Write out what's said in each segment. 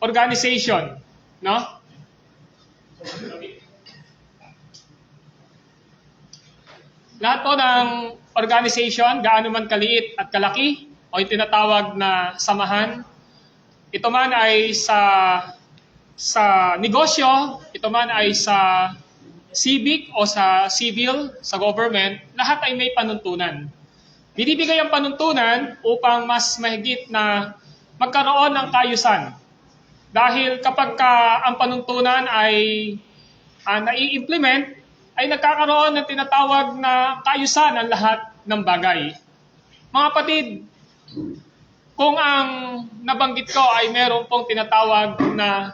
organization, no? Lahat po ng organization, gaano man kaliit at kalaki, o yung tinatawag na samahan, ito man ay sa negosyo, ito man ay sa civic o sa civil, sa government, lahat ay may panuntunan. Binibigay ang panuntunan upang mas mahigit na magkaroon ng kaayusan. Dahil kapag ang panuntunan ay nai-implement, ay nagkakaroon ng tinatawag na kaayusan ang lahat ng bagay. Mga kapatid, kung ang nabanggit ko ay meron pong tinatawag na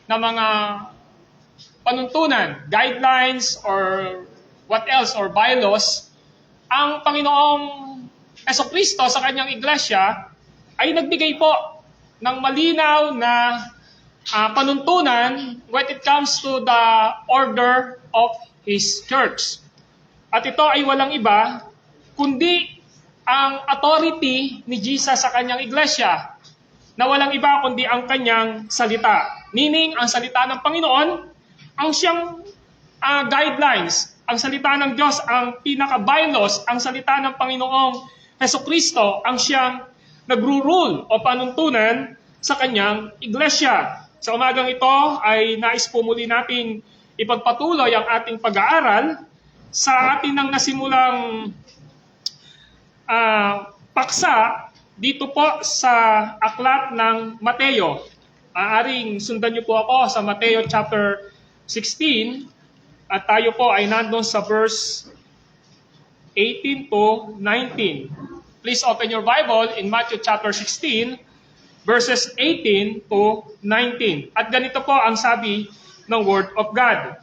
mga panuntunan, guidelines, or what else, or bylaws, ang Panginoong Jesucristo sa kanyang iglesia ay nagbigay po ng malinaw na panuntunan when it comes to the order of His church. At ito ay walang iba, kundi ang authority ni Jesus sa kanyang iglesia, na walang iba kundi ang kanyang salita. Meaning, ang salita ng Panginoon, ang siyang guidelines, ang salita ng Diyos, ang pinaka-bylaws, ang salita ng Panginoong Jesucristo, ang siyang nagro-rule o panuntunan sa kanyang iglesia. Sa umagang ito ay nais po muli natin ipagpatuloy ang ating pag-aaral sa atin nang nasimulang paksa dito po sa aklat ng Mateo. Maaring sundan niyo po ako sa Mateo chapter 16 at tayo po ay nandun sa verse 18 to 19. Please open your Bible in Matthew chapter 16 verses 18 to 19. At ganito po ang sabi ng Word of God.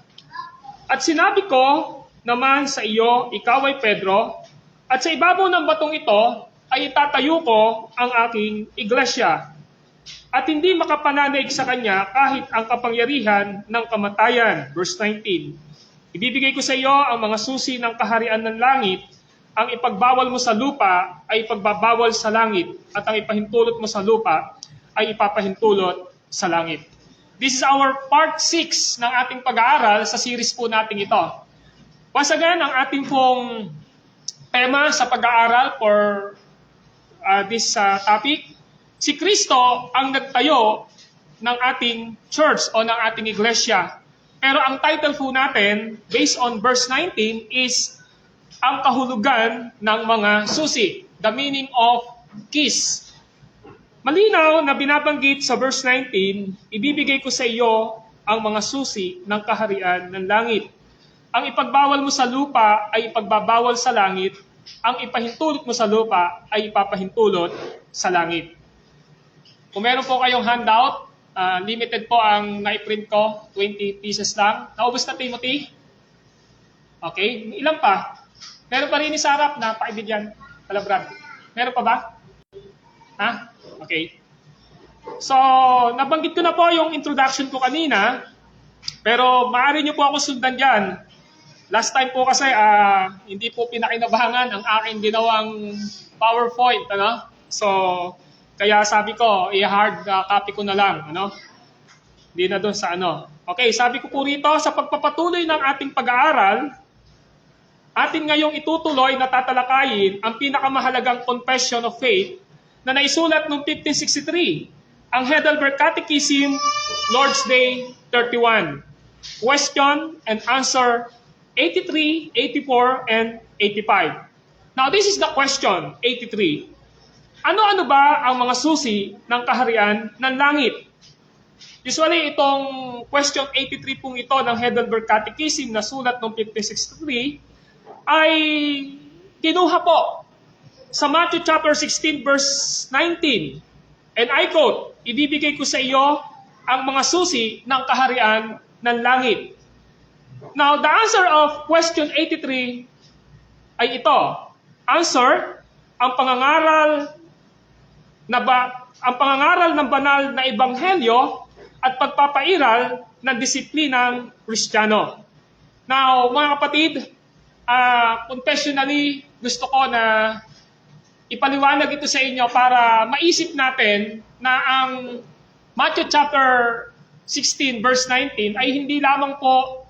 At sinabi ko naman sa iyo, ikaw ay Pedro, at sa ibabaw ng batong ito ay itatayo ko ang aking iglesia. At hindi makapananaig sa kanya kahit ang kapangyarihan ng kamatayan. Verse 19. Ibibigay ko sa iyo ang mga susi ng kaharian ng langit. Ang ipagbawal mo sa lupa ay ipagbabawal sa langit. At ang ipahintulot mo sa lupa ay ipapahintulot sa langit. This is our part 6 ng ating pag-aaral sa series po natin ito. Once again, ang ating pong tema sa pag-aaral for this topic, si Kristo ang nagtayo ng ating church o ng ating iglesia. Pero ang title po natin, based on verse 19, is ang kahulugan ng mga susi. The meaning of keys. Malinaw na binabanggit sa verse 19, ibibigay ko sa iyo ang mga susi ng kaharian ng langit. Ang ipagbawal mo sa lupa ay ipagbabawal sa langit. Ang ipahintulot mo sa lupa ay ipapahintulot sa langit. Kung meron po kayong handout, limited po ang naiprint ko, 20 pieces lang. Naubos na, Timothy? Okay, ilan pa? Meron pa rin sa harap na paibigyan. Brad. Meron pa ba? Ha? Okay. So, nabanggit ko na po yung introduction ko kanina, pero maaari nyo po ako sundan dyan. Last time po kasi, hindi po pinakinabangan ang aking ginawang PowerPoint, ano? So, kaya sabi ko, i-hard copy ko na lang, ano? Hindi na doon sa ano. Okay, sabi ko po rito, sa pagpapatuloy ng ating pag-aaral, atin ngayong itutuloy na tatalakayin ang pinakamahalagang confession of faith na naisulat noong 1563, ang Heidelberg Catechism, Lord's Day 31. Question and answer 83, 84, and 85. Now, this is the question, 83. Ano-ano ba ang mga susi ng kaharian ng langit? Usually, itong question 83 pong ito ng Heidelberg Catechism na sulat noong 1563 ay kinuha po sa Matthew chapter 16 verse 19. And I quote, ibibigay ko sa iyo ang mga susi ng kaharian ng langit. Now, the answer of question 83 ay ito. Answer, ang pangangaral ng banal na ebanghelyo at pagpapairal ng disiplinang Kristiyano. Now, mga kapatid, confessionally, gusto ko na ipaliwanag ito sa inyo para maisip natin na ang Matthew chapter 16 verse 19 ay hindi lamang po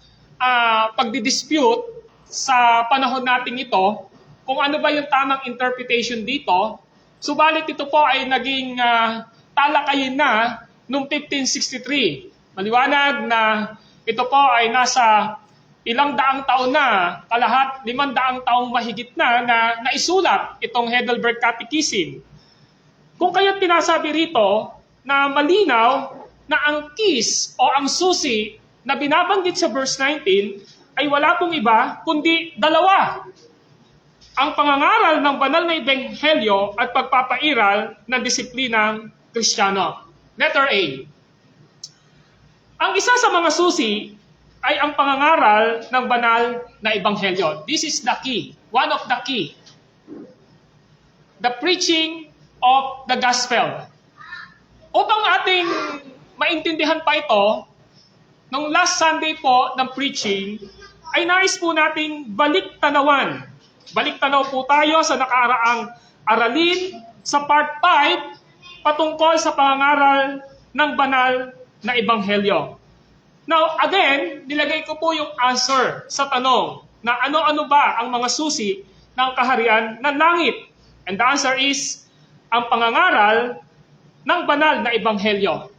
pagdidispute sa panahon nating ito kung ano ba yung tamang interpretation dito, subalit ito po ay naging talakayin na noong 1563. Maliwanag na ito po ay nasa ilang daang taon na, kalahat 500 taong mahigit na naisulat itong Heidelberg Catechism. Kung kaya't pinasabi rito na malinaw na ang keys o ang susi na binabanggit sa verse 19 ay wala pong iba kundi dalawa. Ang pangangaral ng banal na ebanghelyo at pagpapairal ng disiplinang Kristiyano. Letter A. Ang isa sa mga susi ay ang pangangaral ng banal na ebanghelyo. This is the key, one of the key. The preaching of the gospel. Upang ating maintindihan pa ito, nung last Sunday po ng preaching, ay nais po nating balik-tanawan. Balik-tanaw po tayo sa nakaraang aralin sa part 5 patungkol sa pangangaral ng banal na ebanghelyo. Now, again, nilagay ko po yung answer sa tanong na ano-ano ba ang mga susi ng kaharian ng langit. And the answer is, ang pangangaral ng banal na ebanghelyo.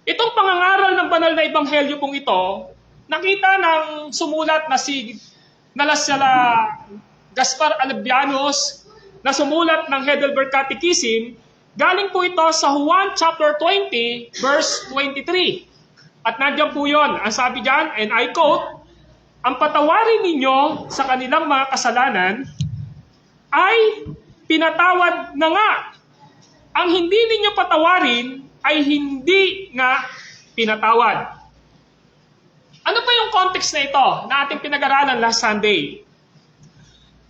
Itong pangangaral ng banal na ebanghelyo pong ito, nakita ng sumulat na si Nalasala Gaspar Albianos na sumulat ng Heidelberg Catechism, galing po ito sa Juan chapter 20, verse 23. At nandiyan po yun, ang sabi dyan, and I quote, ang patawarin ninyo sa kanilang mga kasalanan ay pinatawad na nga. Ang hindi ninyo patawarin ay hindi nga pinatawad. Ano pa yung context na ito na ating pinag-aralan last Sunday?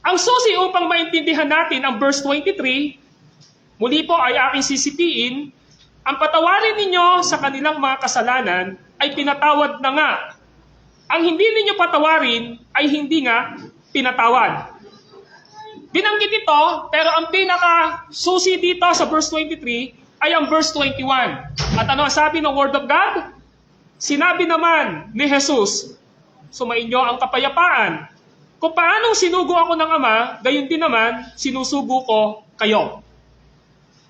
Ang susi upang maintindihan natin ang verse 23, muli po ay aking sisipiin, ang patawarin ninyo sa kanilang mga kasalanan ay pinatawad na nga. Ang hindi ninyo patawarin ay hindi nga pinatawad. Binanggit ito, pero ang pinaka-susi dito sa verse 23 ay ang verse 21. At ano ang sabi ng Word of God? Sinabi naman ni Jesus, sumainyo ang kapayapaan. Kung paanong sinugo ako ng Ama, gayon din naman sinusugo ko kayo.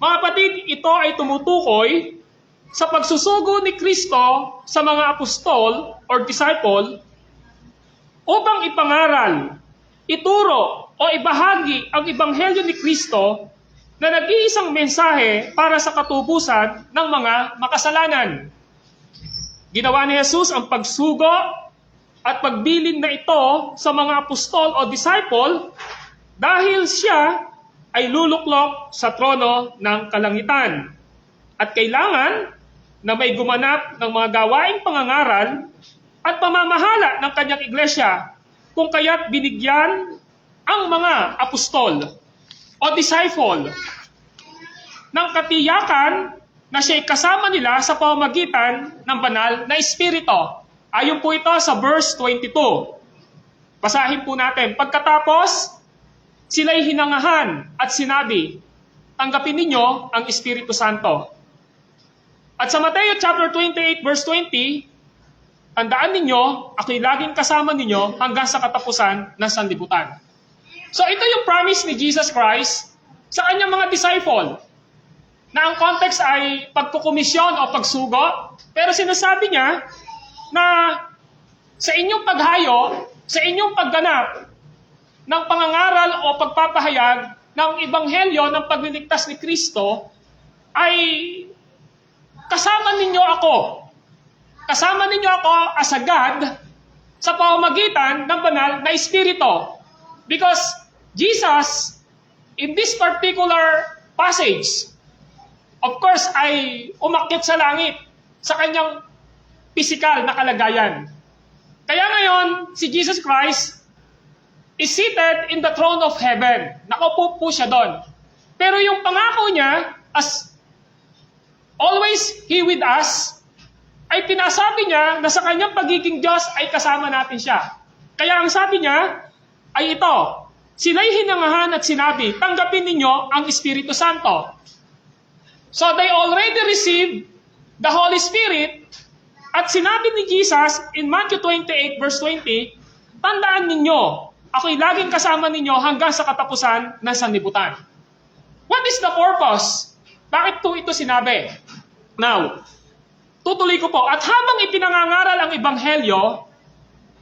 Mga kapatid, ito ay tumutukoy sa pagsusugo ni Kristo sa mga apostol or disciple upang ipangaral, ituro o ibahagi ang ebanghelyo ni Kristo na nag-iisang mensahe para sa katubusan ng mga makasalanan. Ginawa ni Jesus ang pagsugo at pagbilin na ito sa mga apostol o disciple dahil siya ay luluklok sa trono ng kalangitan. At kailangan na may gumanap ng mga gawaing pangangaral at pamamahala ng kanyang iglesia, kung kaya't binigyan ang mga apostol o disciple ng katiyakan na siya'y kasama nila sa pamamagitan ng banal na Espiritu. Ayon po ito sa verse 22. Basahin po natin. Pagkatapos, sila'y hinangahan at sinabi, tanggapin ninyo ang Espiritu Santo. At sa Mateo chapter 28 verse 20, tandaan ninyo, ako'y laging kasama ninyo hanggang sa katapusan ng sanlibutan. So ito yung promise ni Jesus Christ sa kanyang mga disciple, na ang context ay pagkukomisyon o pagsugo, pero sinasabi niya na sa inyong paghayo, sa inyong pagganap ng pangangaral o pagpapahayag ng ebanghelyo ng pagliligtas ni Kristo, ay kasama ninyo ako. Kasama ninyo ako as a God sa pamamagitan ng banal na Espiritu. Because Jesus, in this particular passage, of course, ay umakyat sa langit sa kanyang physical na kalagayan. Kaya ngayon, si Jesus Christ is seated in the throne of heaven. Nakaupo po siya doon. Pero yung pangako niya, as always He with us, ay pinasabi niya na sa kanyang pagiging Diyos ay kasama natin siya. Kaya ang sabi niya ay ito, sila'y hinangahan at sinabi, tanggapin ninyo ang Espiritu Santo. So they already received the Holy Spirit, at sinabi ni Jesus in Matthew 28 verse 20, tandaan ninyo, ako'y laging kasama ninyo hanggang sa katapusan ng sanlibutan. What is the purpose? Bakit po ito sinabi? Now, tutuloy ko po. At habang ipinangangaral ang Ebanghelyo,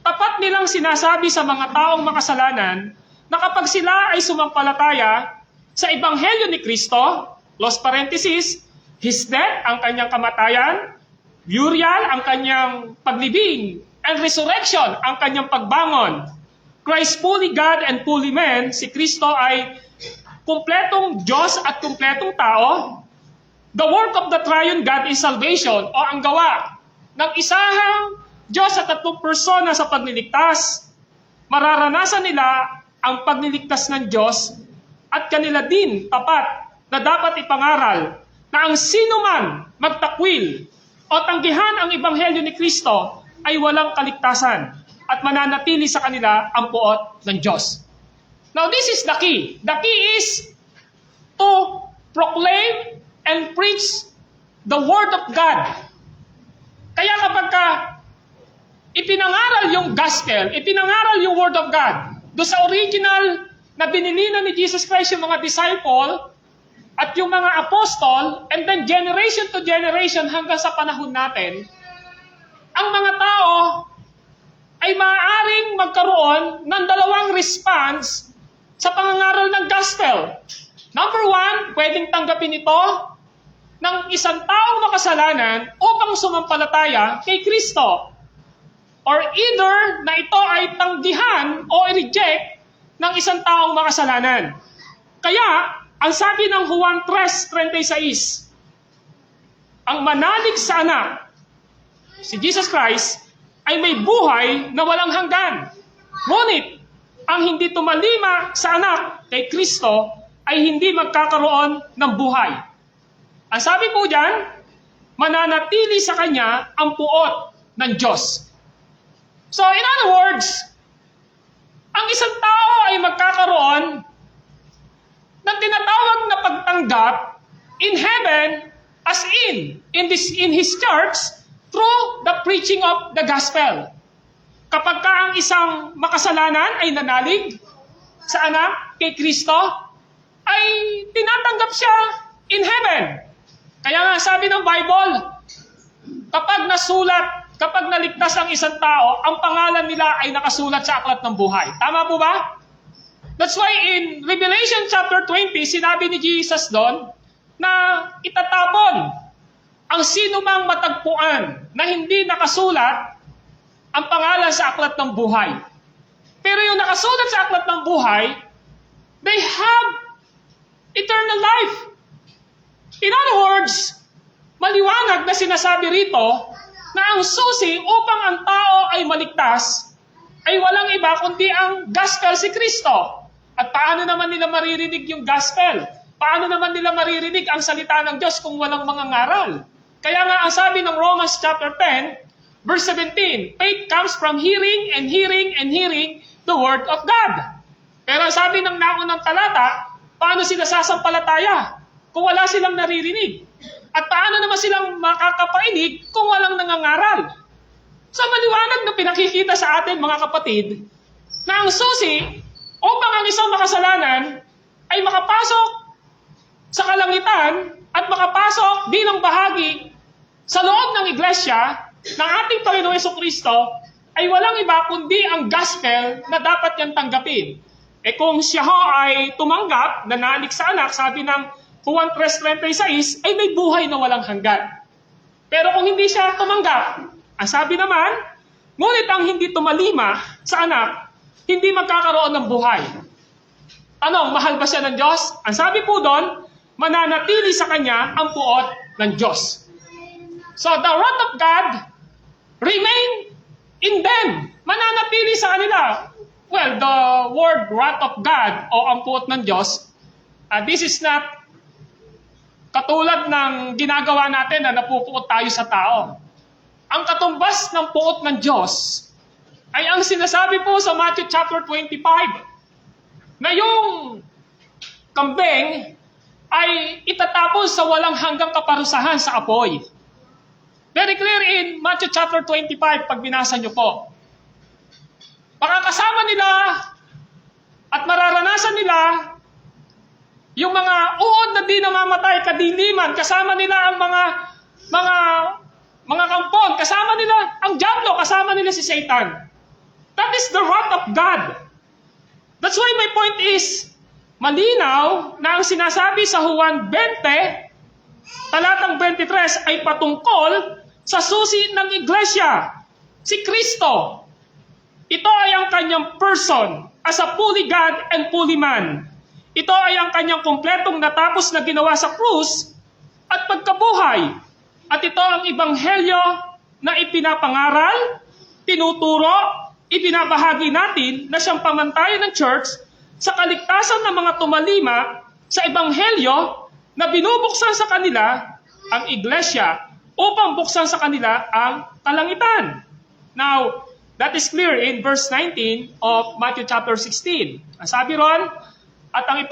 tapat nilang sinasabi sa mga taong makasalanan na kapag sila ay sumampalataya sa Ebanghelyo ni Kristo, close parenthesis, His death, ang kanyang kamatayan, burial, ang kanyang paglibing, and resurrection, ang kanyang pagbangon. Christ fully God and fully man, si Kristo ay kumpletong Diyos at kumpletong tao. The work of the triune God is salvation, o ang gawa ng isahang Diyos at tatlong persona sa pagliligtas. Mararanasan nila ang pagliligtas ng Diyos at kanila din tapat na dapat ipangaral na ang sino man magtakwil o tanggihan ang Ebanghelyo ni Kristo ay walang kaligtasan at mananatili sa kanila ang puot ng Diyos. Now this is the key. The key is to proclaim and preach the Word of God. Kaya kapag ipinangaral yung gospel, ipinangaral yung Word of God, do sa original na binilina ni Jesus Christ yung mga disciple at yung mga apostol, and then generation to generation hanggang sa panahon natin, ang mga tao ay maaaring magkaroon ng dalawang response sa pangangaral ng gospel. Number one, pwedeng tanggapin ito ng isang taong makasalanan upang sumampalataya kay Kristo. Or either na ito ay tanggihan o i-reject ng isang taong makasalanan. Kaya, ang sabi ng Juan 3:36, ang manalig sa anak, si Jesus Christ, ay may buhay na walang hanggan. Ngunit, ang hindi tumalima sa anak kay Kristo ay hindi magkakaroon ng buhay. Ang sabi po dyan, mananatili sa kanya ang puot ng Diyos. So, in other words, ang isang tao ay magkakaroon ng tinatawag na pagtanggap in heaven as in His church through the preaching of the gospel. Kapag ka ang isang makasalanan ay nanalig sa anak kay Kristo, ay tinatanggap siya in heaven. Kaya nga sabi ng Bible, kapag naligtas ang isang tao, ang pangalan nila ay nakasulat sa aklat ng buhay. Tama po ba? That's why in Revelation chapter 20, sinabi ni Jesus doon na itatapon ang sino mang matagpuan na hindi nakasulat ang pangalan sa aklat ng buhay. Pero yung nakasulat sa aklat ng buhay, they have eternal life. In other words, maliwanag na sinasabi rito na ang susi upang ang tao ay maligtas ay walang iba kundi ang gospel si Kristo. At paano naman nila maririnig yung gospel? Paano naman nila maririnig ang salita ng Diyos kung walang mga ngaral? Kaya nga ang sabi ng Romans chapter 10, verse 17, faith comes from hearing and hearing and hearing the word of God. Pero sabi ng naunang talata, paano sila sasampalataya kung wala silang naririnig? At paano naman silang makakapainig kung walang nangangaral? So maliwanag na pinakikita sa atin mga kapatid na ang susi upang ang isang makasalanan ay makapasok sa kalangitan at makapasok bilang bahagi sa loob ng iglesia ng ating Panginoong Jesucristo ay walang iba kundi ang gospel na dapat niyang tanggapin. Kung siya ho ay tumanggap, nanalig sa anak, sabi ng Juan 3:36, ay may buhay na walang hanggan. Pero kung hindi siya tumanggap, ang sabi naman, ngunit ang hindi tumalima sa anak, hindi magkakaroon ng buhay. Anong, mahal ba siya ng Diyos? Ang sabi po doon, mananatili sa kanya ang puot ng Diyos. So the wrath of God remain in them. Mananatili sa kanila. Well, the word wrath of God o ang puot ng Diyos, this is not katulad ng ginagawa natin na napupuot tayo sa tao. Ang katumbas ng puot ng Diyos ay ang sinasabi po sa Matthew chapter 25 na yung kambing ay itatapos sa walang hanggang kaparusahan sa apoy. Very clear in Matthew chapter 25 pag binasa nyo po. Makakasama nila at mararanasan nila yung mga uod na di namamatay, kadiliman, kasama nila ang mga kampon, kasama nila ang diablo, kasama nila si Satan. That is the wrath of God. That's why my point is, malinaw na ang sinasabi sa Juan 20, talatang 23 ay patungkol sa susi ng iglesia, si Kristo. Ito ay ang kanyang person as a fully God and fully man. Ito ay ang kanyang kumpletong natapos na ginawa sa krus at pagkabuhay. At ito ang ebanghelyo na ipinapangaral, tinuturo, ibinabahagi natin na siyang pamantayan ng church sa kaligtasan ng mga tumalima sa ebanghelyo na binubuksan sa kanila ang iglesia upang buksan sa kanila ang kalangitan. Now, that is clear in verse 19 of Matthew chapter 16. Ang sabi ron, at ang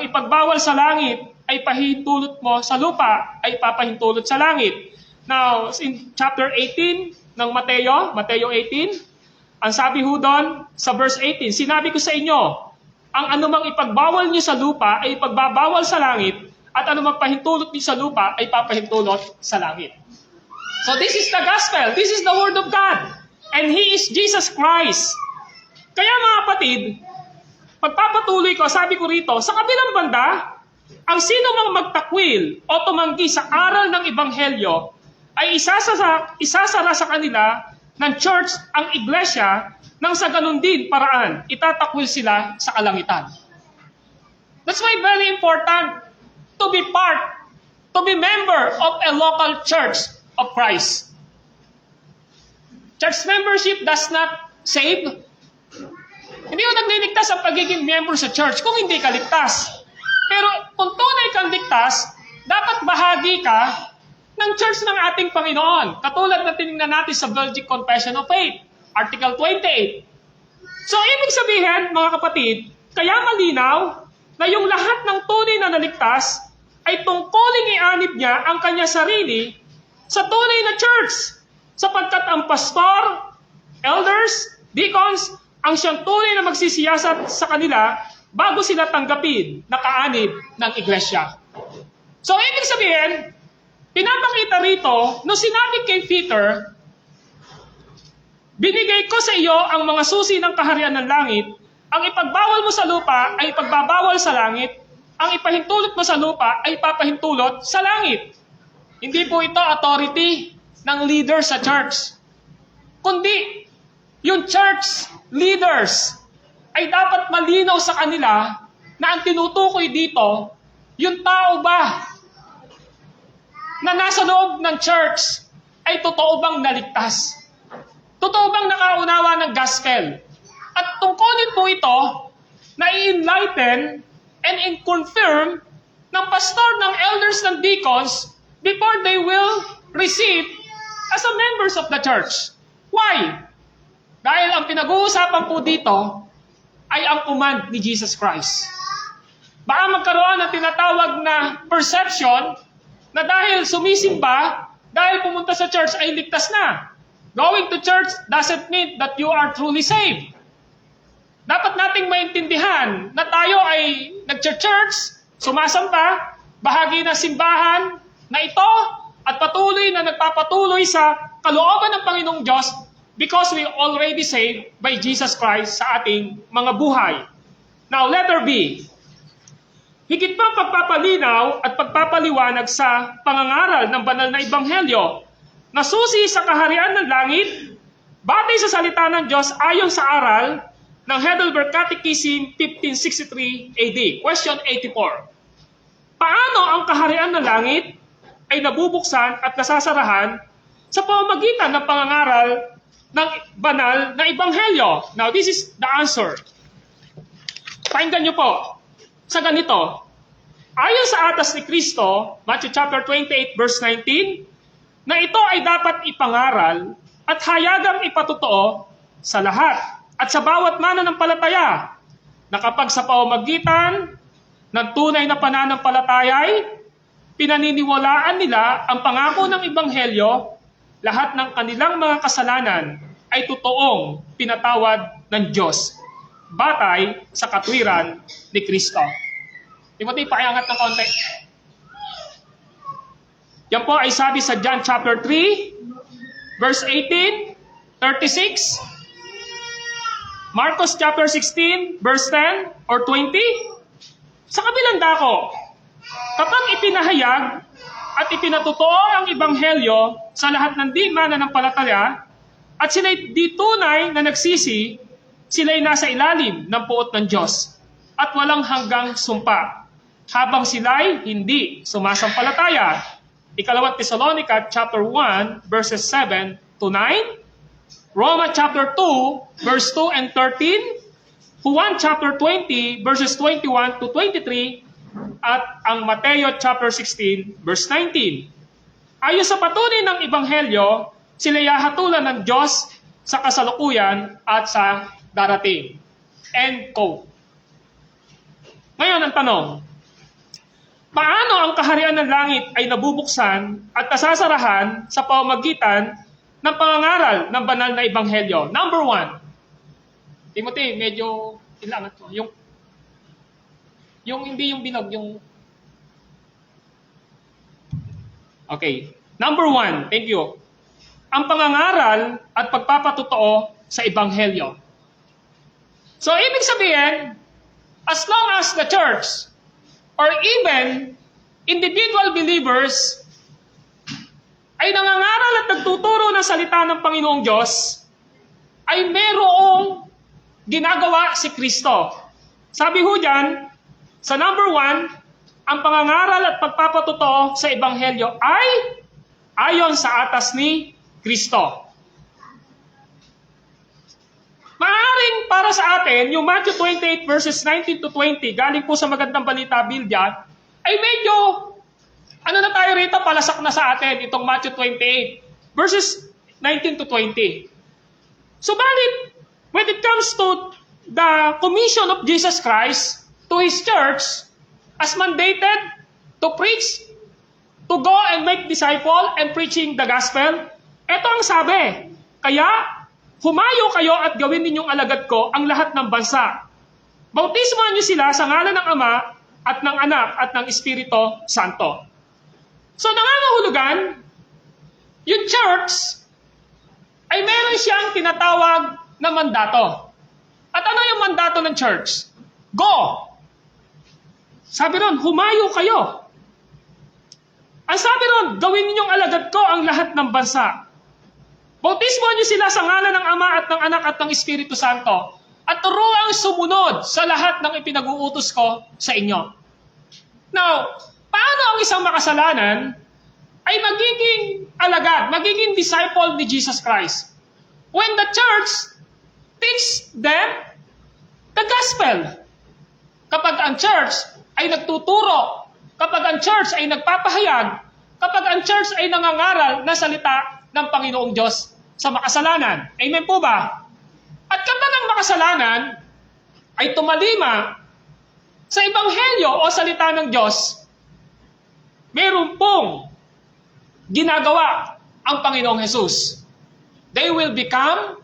ipagbawal sa langit ay pahintulot mo sa lupa, ay papahintulot sa langit. Now, in chapter 18 ng Mateo 18, ang sabi ho doon sa verse 18, sinabi ko sa inyo, ang anumang ipagbawal niyo sa lupa ay ipagbabawal sa langit, at anumang pahintulot niyo sa lupa ay papahintulot sa langit. So this is the gospel, this is the word of God, and He is Jesus Christ. Kaya mga kapatid, pagpapatuloy ko, sabi ko rito, sa kabilang banda, ang sino mang magtakwil o tumanggi sa aral ng ebanghelyo ay isasara sa kanila ng church ang iglesia nang sa ganun din paraan itatakwil sila sa kalangitan. That's why very important to be member of a local church of Christ. Church membership does not save. Hindi mo nagliligtas ang pagiging member sa church kung hindi ka ligtas. Pero kung tunay kang ligtas, dapat bahagi ka ng church ng ating Panginoon. Katulad na tinignan natin sa Belgic Confession of Faith, Article 28. So, ibig sabihin, mga kapatid, kaya malinaw na yung lahat ng tunay na naligtas ay tungkuling ianib niya ang kanya sarili sa tunay na church. Sapagkat ang pastor, elders, deacons, ang siyang tunay na magsisiyasat sa kanila bago sila tanggapin na kaanib ng iglesia. So, ibig sabihin, pinapakita rito, nung sinabi kay Peter, binigay ko sa iyo ang mga susi ng kaharian ng langit, ang ipagbawal mo sa lupa ay ipagbabawal sa langit, ang ipahintulot mo sa lupa ay ipapahintulot sa langit. Hindi po ito authority ng leader sa church, kundi yung church leaders ay dapat malinaw sa kanila na ang tinutukoy dito, yung tao ba na nasa loob ng church ay totoo bang naligtas? Totoo bang nakaunawa ng gospel? At tungkulin po ito na i-enlighten and i-confirm ng pastor, ng elders, ng deacons before they will receive as a members of the church. Why? Dahil ang pinag-uusapan po dito ay ang command ni Jesus Christ. Baka magkaroon ng tinatawag na perception na dahil sumisimba, dahil pumunta sa church ay ligtas na. Going to church doesn't mean that you are truly saved. Dapat nating maintindihan na tayo ay nag-church, sumasamba, bahagi ng simbahan na ito, at patuloy na nagpapatuloy sa kalooban ng Panginoong Diyos because we already saved by Jesus Christ sa ating mga buhay. Now, letter B. Higit pang pagpapalinaw at pagpapaliwanag sa pangangaral ng banal na ebanghelyo na susi sa kaharian ng langit, batay sa salita ng Diyos ayon sa aral ng Heidelberg Catechism 1563 AD. Question 84. Paano ang kaharian ng langit ay nabubuksan at nasasarahan sa pamamagitan ng pangangaral ng banal na ebanghelyo? Now, this is the answer. Pakinggan niyo po. Sa ganito, ayon sa atas ni Kristo, Matthew chapter 28 verse 19, na ito ay dapat ipangaral at hayagang ipatotoo sa lahat at sa bawat mananampalataya na kapag sa pamamagitan ng tunay na pananampalataya ay pinaniniwalaan nila ang pangako ng ebanghelyo lahat ng kanilang mga kasalanan ay totoong pinatawad ng Diyos batay sa katwiran ni Kristo. Timothy, pakiangat ng konti. Yan po ay sabi sa John chapter 3, verse 18, 36, Marcos chapter 16, verse 10 or 20. Sa kabilang dako, kapag ipinahayag at ipinatotoo ang Ebanghelyo sa lahat ng di mananampalataya at sila'y di tunay na nagsisi, sila'y nasa ilalim ng puot ng Diyos at walang hanggang sumpa habang sila'y hindi sumasampalataya. Ikalawang Thessalonica chapter 1 verses 7 to 9, Roma chapter 2 verse 2 and 13, Juan chapter 20 verses 21 to 23, at ang Mateo chapter 16 verse 19. Ayon sa patunay ng Ebanghelyo, sila hatulan ng Diyos sa kasalukuyan at sa darating. End quote. Ngayon ang tanong, paano ang kaharian ng langit ay nabubuksan at nasasarahan sa pamamagitan ng pangangaral ng banal na Ebanghelyo? Number 1, Timothy, medyo ilangat ko. Yung hindi yung binog, yung... Okay. Number 1, thank you. Ang pangangaral at pagpapatotoo sa Ebanghelyo. So, ibig sabihin, as long as the church or even individual believers ay nangangaral at nagtuturo ng salita ng Panginoong Diyos, ay merong ginagawa si Kristo. Sabi ho dyan, sa number 1, ang pangangaral at pagpapatotoo sa Ebanghelyo ay ayon sa atas ni Kristo. Maaaring para sa atin, yung Matthew 28 verses 19 to 20, galing po sa Magandang Balita Biblia, ay medyo, ano na tayo rito, palasak na sa atin, itong Matthew 28 verses 19 to 20. Subalit, when it comes to the commission of Jesus Christ to His church, as mandated to preach, to go and make disciple and preaching the gospel, ito ang sabi, kaya humayo kayo at gawin ninyong alagad ko ang lahat ng bansa. Bautismohan niyo sila sa ngalan ng Ama at ng Anak at ng Espiritu Santo. So nangangahulugan, yung church ay meron siyang tinatawag na mandato. At ano yung mandato ng church? Go! Sabi ron, humayo kayo. Ang sabi ron, gawin ninyong alagad ko ang lahat ng bansa. Bautismohan niyo sila sa ngalan ng Ama at ng Anak at ng Espiritu Santo. At turuang sumunod sa lahat ng ipinag-uutos ko sa inyo. Now, paano ang isang makasalanan ay magiging alagad, magiging disciple ni Jesus Christ? When the church teach them the gospel. Kapag ang church ay nagtuturo, kapag ang church ay nagpapahayag, kapag ang church ay nangangaral na salita ng Panginoong Diyos sa makasalanan. Amen po ba? At kapag ang makasalanan ay tumalima sa Ebanghelyo o salita ng Diyos, meron pong ginagawa ang Panginoong Jesus. They will become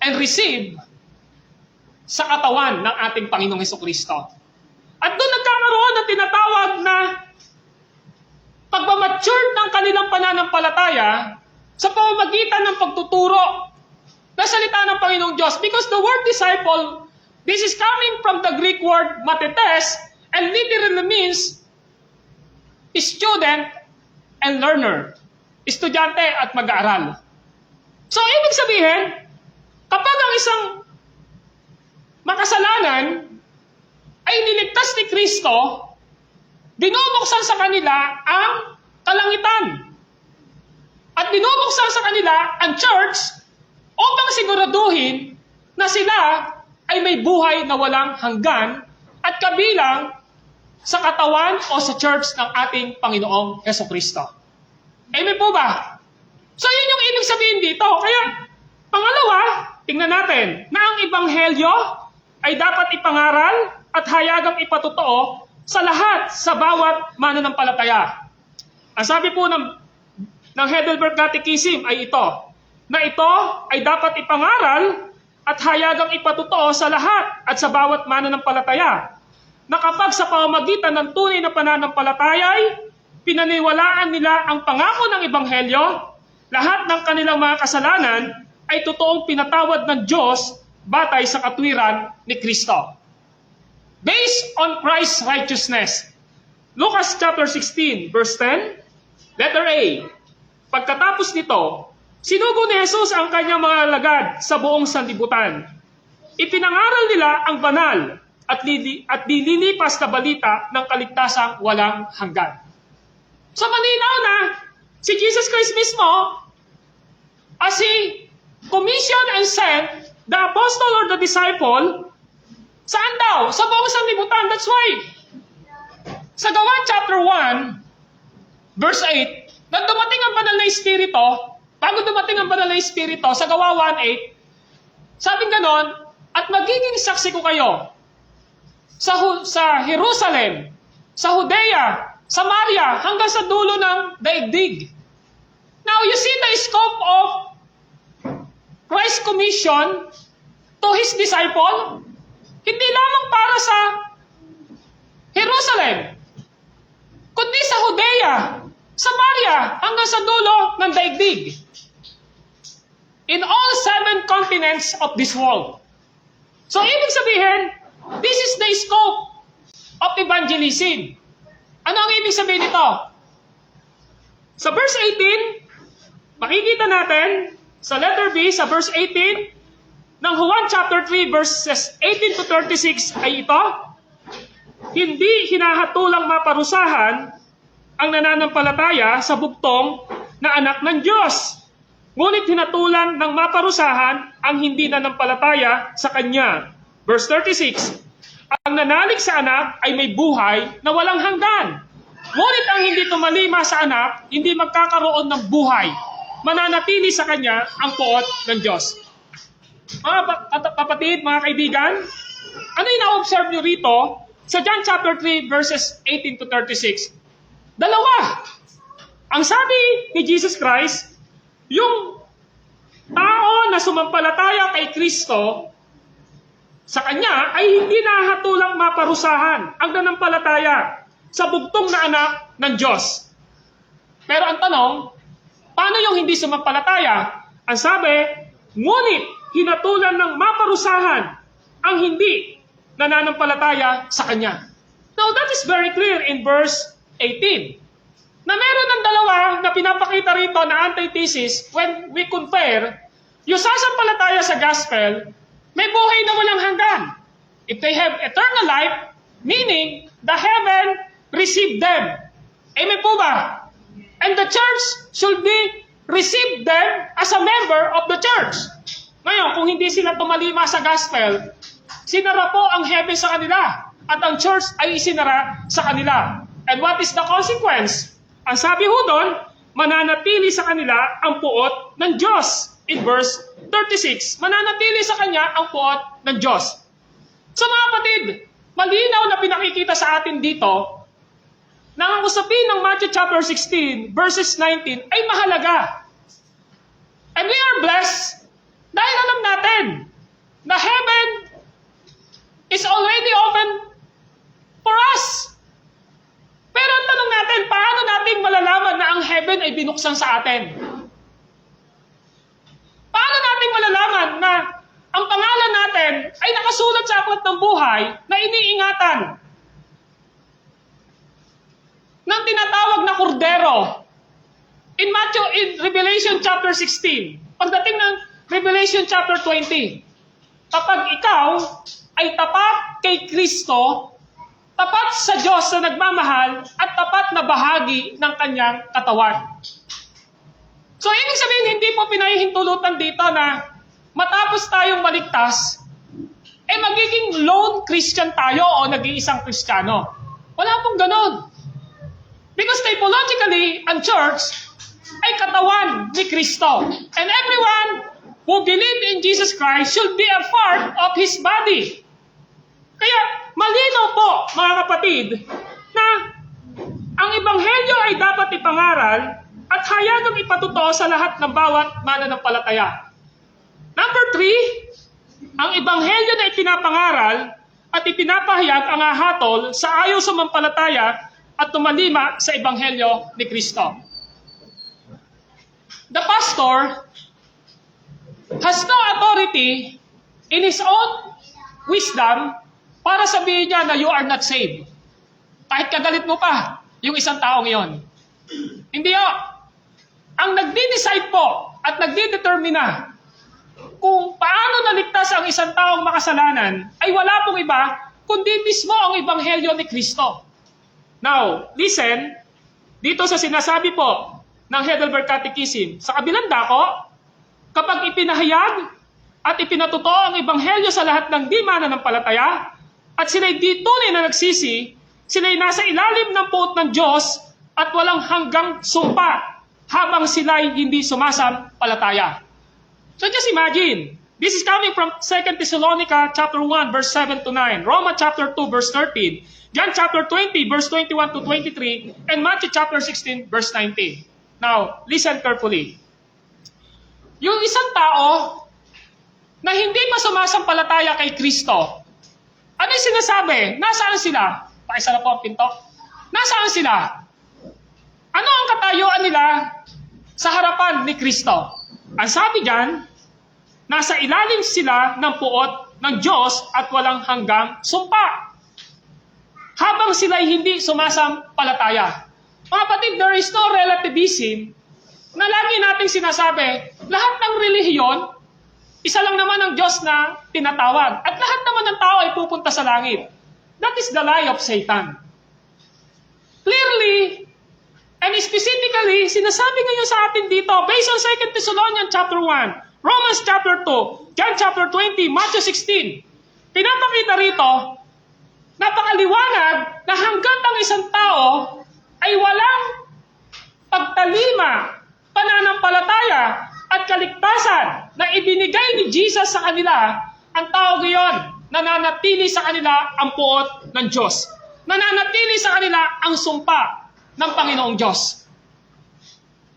and receive sa katawan ng ating Panginoong Hesukristo. At doon nagkakaroon ng tinatawag na pagmamature ng kanilang pananampalataya sa pamamagitan ng pagtuturo na salita ng Panginoong Diyos. Because the word disciple, this is coming from the Greek word matetes, and literally means student and learner. Estudyante at mag-aaral. So, ibig sabihin, kapag ang isang makasalanan ay niligtas ni Kristo, binubuksan sa kanila ang kalangitan. At binubuksan sa kanila ang church upang siguraduhin na sila ay may buhay na walang hanggan at kabilang sa katawan o sa church ng ating Panginoong Hesukristo. Amen po ba? So yun yung ibig sabihin dito. Kaya, pangalawa, tingnan natin na ang Ebanghelyo ay dapat ipangaral at hayagang ipatotoo sa lahat, sa bawat mananampalataya. Ang sabi po ng ng Heidelberg Catechism ay ito, na ito ay dapat ipangaral at hayagang ipatotoo sa lahat at sa bawat mananampalataya, na kapag sa pamamagitan ng tunay na pananampalataya ay pinaniwalaan nila ang pangako ng Ebanghelyo, lahat ng kanilang mga kasalanan ay totoong pinatawad ng Diyos batay sa katwiran ni Kristo. Based on Christ's righteousness. Lucas chapter 16, verse 10, letter A. Pagkatapos nito, sinugo ni Jesus ang kanyang mga alagad sa buong sanlibutan. Ipinangaral nila ang banal at dililipas na balita ng kaligtasang walang hanggan. So malinaw na si Jesus Christ mismo, as He commissioned and sent the apostle or the disciple, saan daw? Sa buong sanlibutan. That's why, sa Gawa chapter 1, verse 8, nang dumating ang banal na Espiritu, bago dumating ang banal na Espiritu, sa Gawa 1:8, sabing ganon, at magiging saksi ko kayo sa Jerusalem, sa Judea, Samaria, hanggang sa dulo ng daigdig. Now, you see the scope of Christ's commission to His disciple? Hindi lamang para sa Jerusalem, kundi sa Judea, Samaria, hanggang sa dulo ng daigdig. In all 7 continents of this world. So, ibig sabihin, this is the scope of evangelism. Ano ang ibig sabihin nito? Sa verse 18, makikita natin, sa letter B, sa verse 18, ng Juan chapter 3, verses 18 to 36 ay ito, hindi hinahatulang maparusahan ang nananampalataya sa bugtong na anak ng Diyos. Ngunit hinatulan ng maparusahan ang hindi nananampalataya sa Kanya. Verse 36, ang nanalig sa anak ay may buhay na walang hanggan. Ngunit ang hindi tumalima sa anak, hindi magkakaroon ng buhay. Mananatili sa Kanya ang puot ng Diyos. Mga kapatid, mga kaibigan, ano yung na-observe nyo rito sa John chapter 3 verses 18 to 36? Dalawa. Ang sabi ni Jesus Christ, yung tao na sumampalataya kay Kristo, sa Kanya ay hindi nahatulang maparusahan ang nanampalataya sa bugtong na anak ng Diyos. Pero ang tanong, paano yung hindi sumampalataya? Ang sabi, ngunit hinatulan ng maparusahan ang hindi nananampalataya sa Kanya. Now that is very clear in verse 18. Na meron ng dalawa na pinapakita rito na antithesis when we compare yung sasampalataya sa gospel, may buhay na walang hanggan. If they have eternal life, meaning the heaven received them. Amen po ba? And the church should be receive them as a member of the church. Ngayon, kung hindi sila tumalima sa gospel, sinara po ang heaven sa kanila at ang church ay isinara sa kanila. And what is the consequence? Ang sabi ho doon, mananatili sa kanila ang puot ng Diyos. In verse 36, mananatili sa Kanya ang puot ng Diyos. So mga kapatid, malinaw na pinakikita sa atin dito na ang usapin ng Matthew chapter 16, verses 19 ay mahalaga. And we are blessed dahil alam natin na heaven is already open for us. Pero ang tanong natin, paano natin malalaman na ang heaven ay binuksan sa atin? Paano natin malalaman na ang pangalan natin ay nakasulat sa aklat ng buhay na iniingatan ng tinatawag na kordero? In Revelation chapter 16, pagdating ng Revelation chapter 20, kapag ikaw ay tapat kay Kristo, tapat sa Diyos na nagmamahal at tapat na bahagi ng kanyang katawan. So, ibig sabihin, hindi po pinahihintulutan dito na matapos tayong maligtas, magiging lone Christian tayo o nag-iisang Kristiyano. Wala pong ganon. Because typologically, ang church ay katawan ni Kristo. And everyone who believe in Jesus Christ should be a part of His body. Kaya, malinaw po, mga kapatid, na ang Ebanghelyo ay dapat ipangaral at hayagang ipatotoo sa lahat ng bawat mananampalataya. Number 3, ang ebanghelyo na ipinapangaral at ipinapahayag ang hahatol sa ayaw sumampalataya at tumalima sa ebanghelyo ni Kristo. The pastor has no authority in his own wisdom para sabihin niya na you are not saved. Kahit kagalit mo pa yung isang taong iyon. Hindi o. Ang nagdi-decide po at nagdi-determina kung paano naligtas ang isang taong makasalanan ay wala pong iba kundi mismo ang ebanghelyo ni Kristo. Now, listen, dito sa sinasabi po ng Heidelberg Catechism, sa kabilang dako, kapag ipinahayag at ipinatotoo ang ebanghelyo sa lahat ng di mananampalataya at sila'y di tunay na nagsisi, sila'y nasa ilalim ng puot ng Diyos at walang hanggang sumpa habang sila'y hindi sumasampalataya. So just imagine, this is coming from 2 Thessalonica chapter 1 verse 7 to 9, Romans chapter 2 verse 13, John chapter 20 verse 21 to 23, and Matthew chapter 16 verse 19. Now, listen carefully. Yung isang tao na hindi pa sumasampalataya kay Kristo, ano yung sinasabi? Nasaan sila? Paisa na po ang pinto. Nasaan sila? Ano ang katayuan nila sa harapan ni Kristo? Ang sabi diyan, nasa ilalim sila ng puot ng Diyos at walang hanggang sumpa. Habang sila'y hindi sumasampalataya. Mga kapatid, there is no relativism na lagi nating sinasabi, lahat ng relihiyon, isa lang naman ang Diyos na tinatawag. At lahat naman ng tao ay pupunta sa langit. That is the lie of Satan. Clearly, and specifically, sinasabi ngayon sa atin dito, based on 2 Thessalonians chapter 1, Romans chapter 2, John chapter 20, Matthew 16, pinapakita rito, napakaliwanag na hanggat ang isang tao ay walang pagtalima, pananampalataya, at kaligtasan na ibinigay ni Jesus sa kanila, ang tao gayon, nananatili sa kanila ang puot ng Diyos. Nananatili sa kanila ang sumpa ng Panginoong Diyos.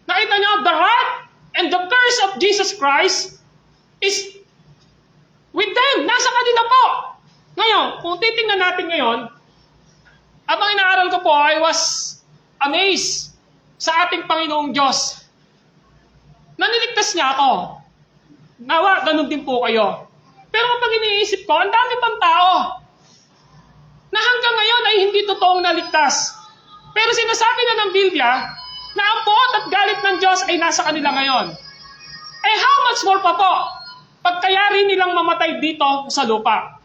Nakita niyo, the wrath and the curse of Jesus Christ is with them. Nasa kanila po. Ngayon, kung titingnan natin ngayon, habang inaaral ko po, I was amazed sa ating Panginoong Diyos. Naniligtas niya ako. Nawa, ganun din po kayo. Pero kapag iniisip ko, ang dami pang tao na hanggang ngayon ay hindi totoong naligtas. Pero sinasabi na ng Biblia na ang puot at galit ng Diyos ay nasa kanila ngayon. Eh how much more pa po pagkayari nilang mamatay dito sa lupa?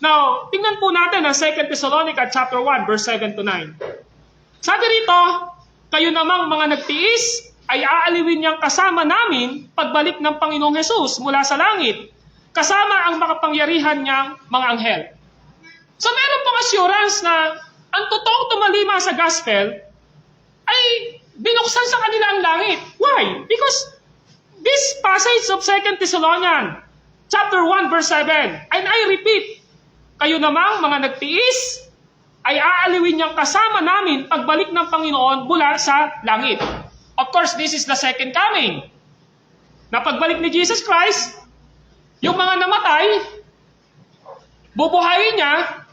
Now, tingnan po natin ang 2 Thessalonica chapter 1 verse 7 to 9. Sabi rito, kayo namang mga nagtiis ay aaliwin niyang kasama namin pagbalik ng Panginoong Hesus mula sa langit, kasama ang makapangyarihan niyang mga anghel. So meron pong assurance na ang totoong tumalima sa gospel ay binuksan sa kanila ang langit. Why? Because this passage of 2 Thessalonians chapter 1 verse 7, and I repeat, kayo namang mga nagtiis ay aaliwin niyang kasama namin pagbalik ng Panginoon mula sa langit. Of course, this is the second coming. Na pagbalik ni Jesus Christ, yung mga namatay, bubuhayin niya,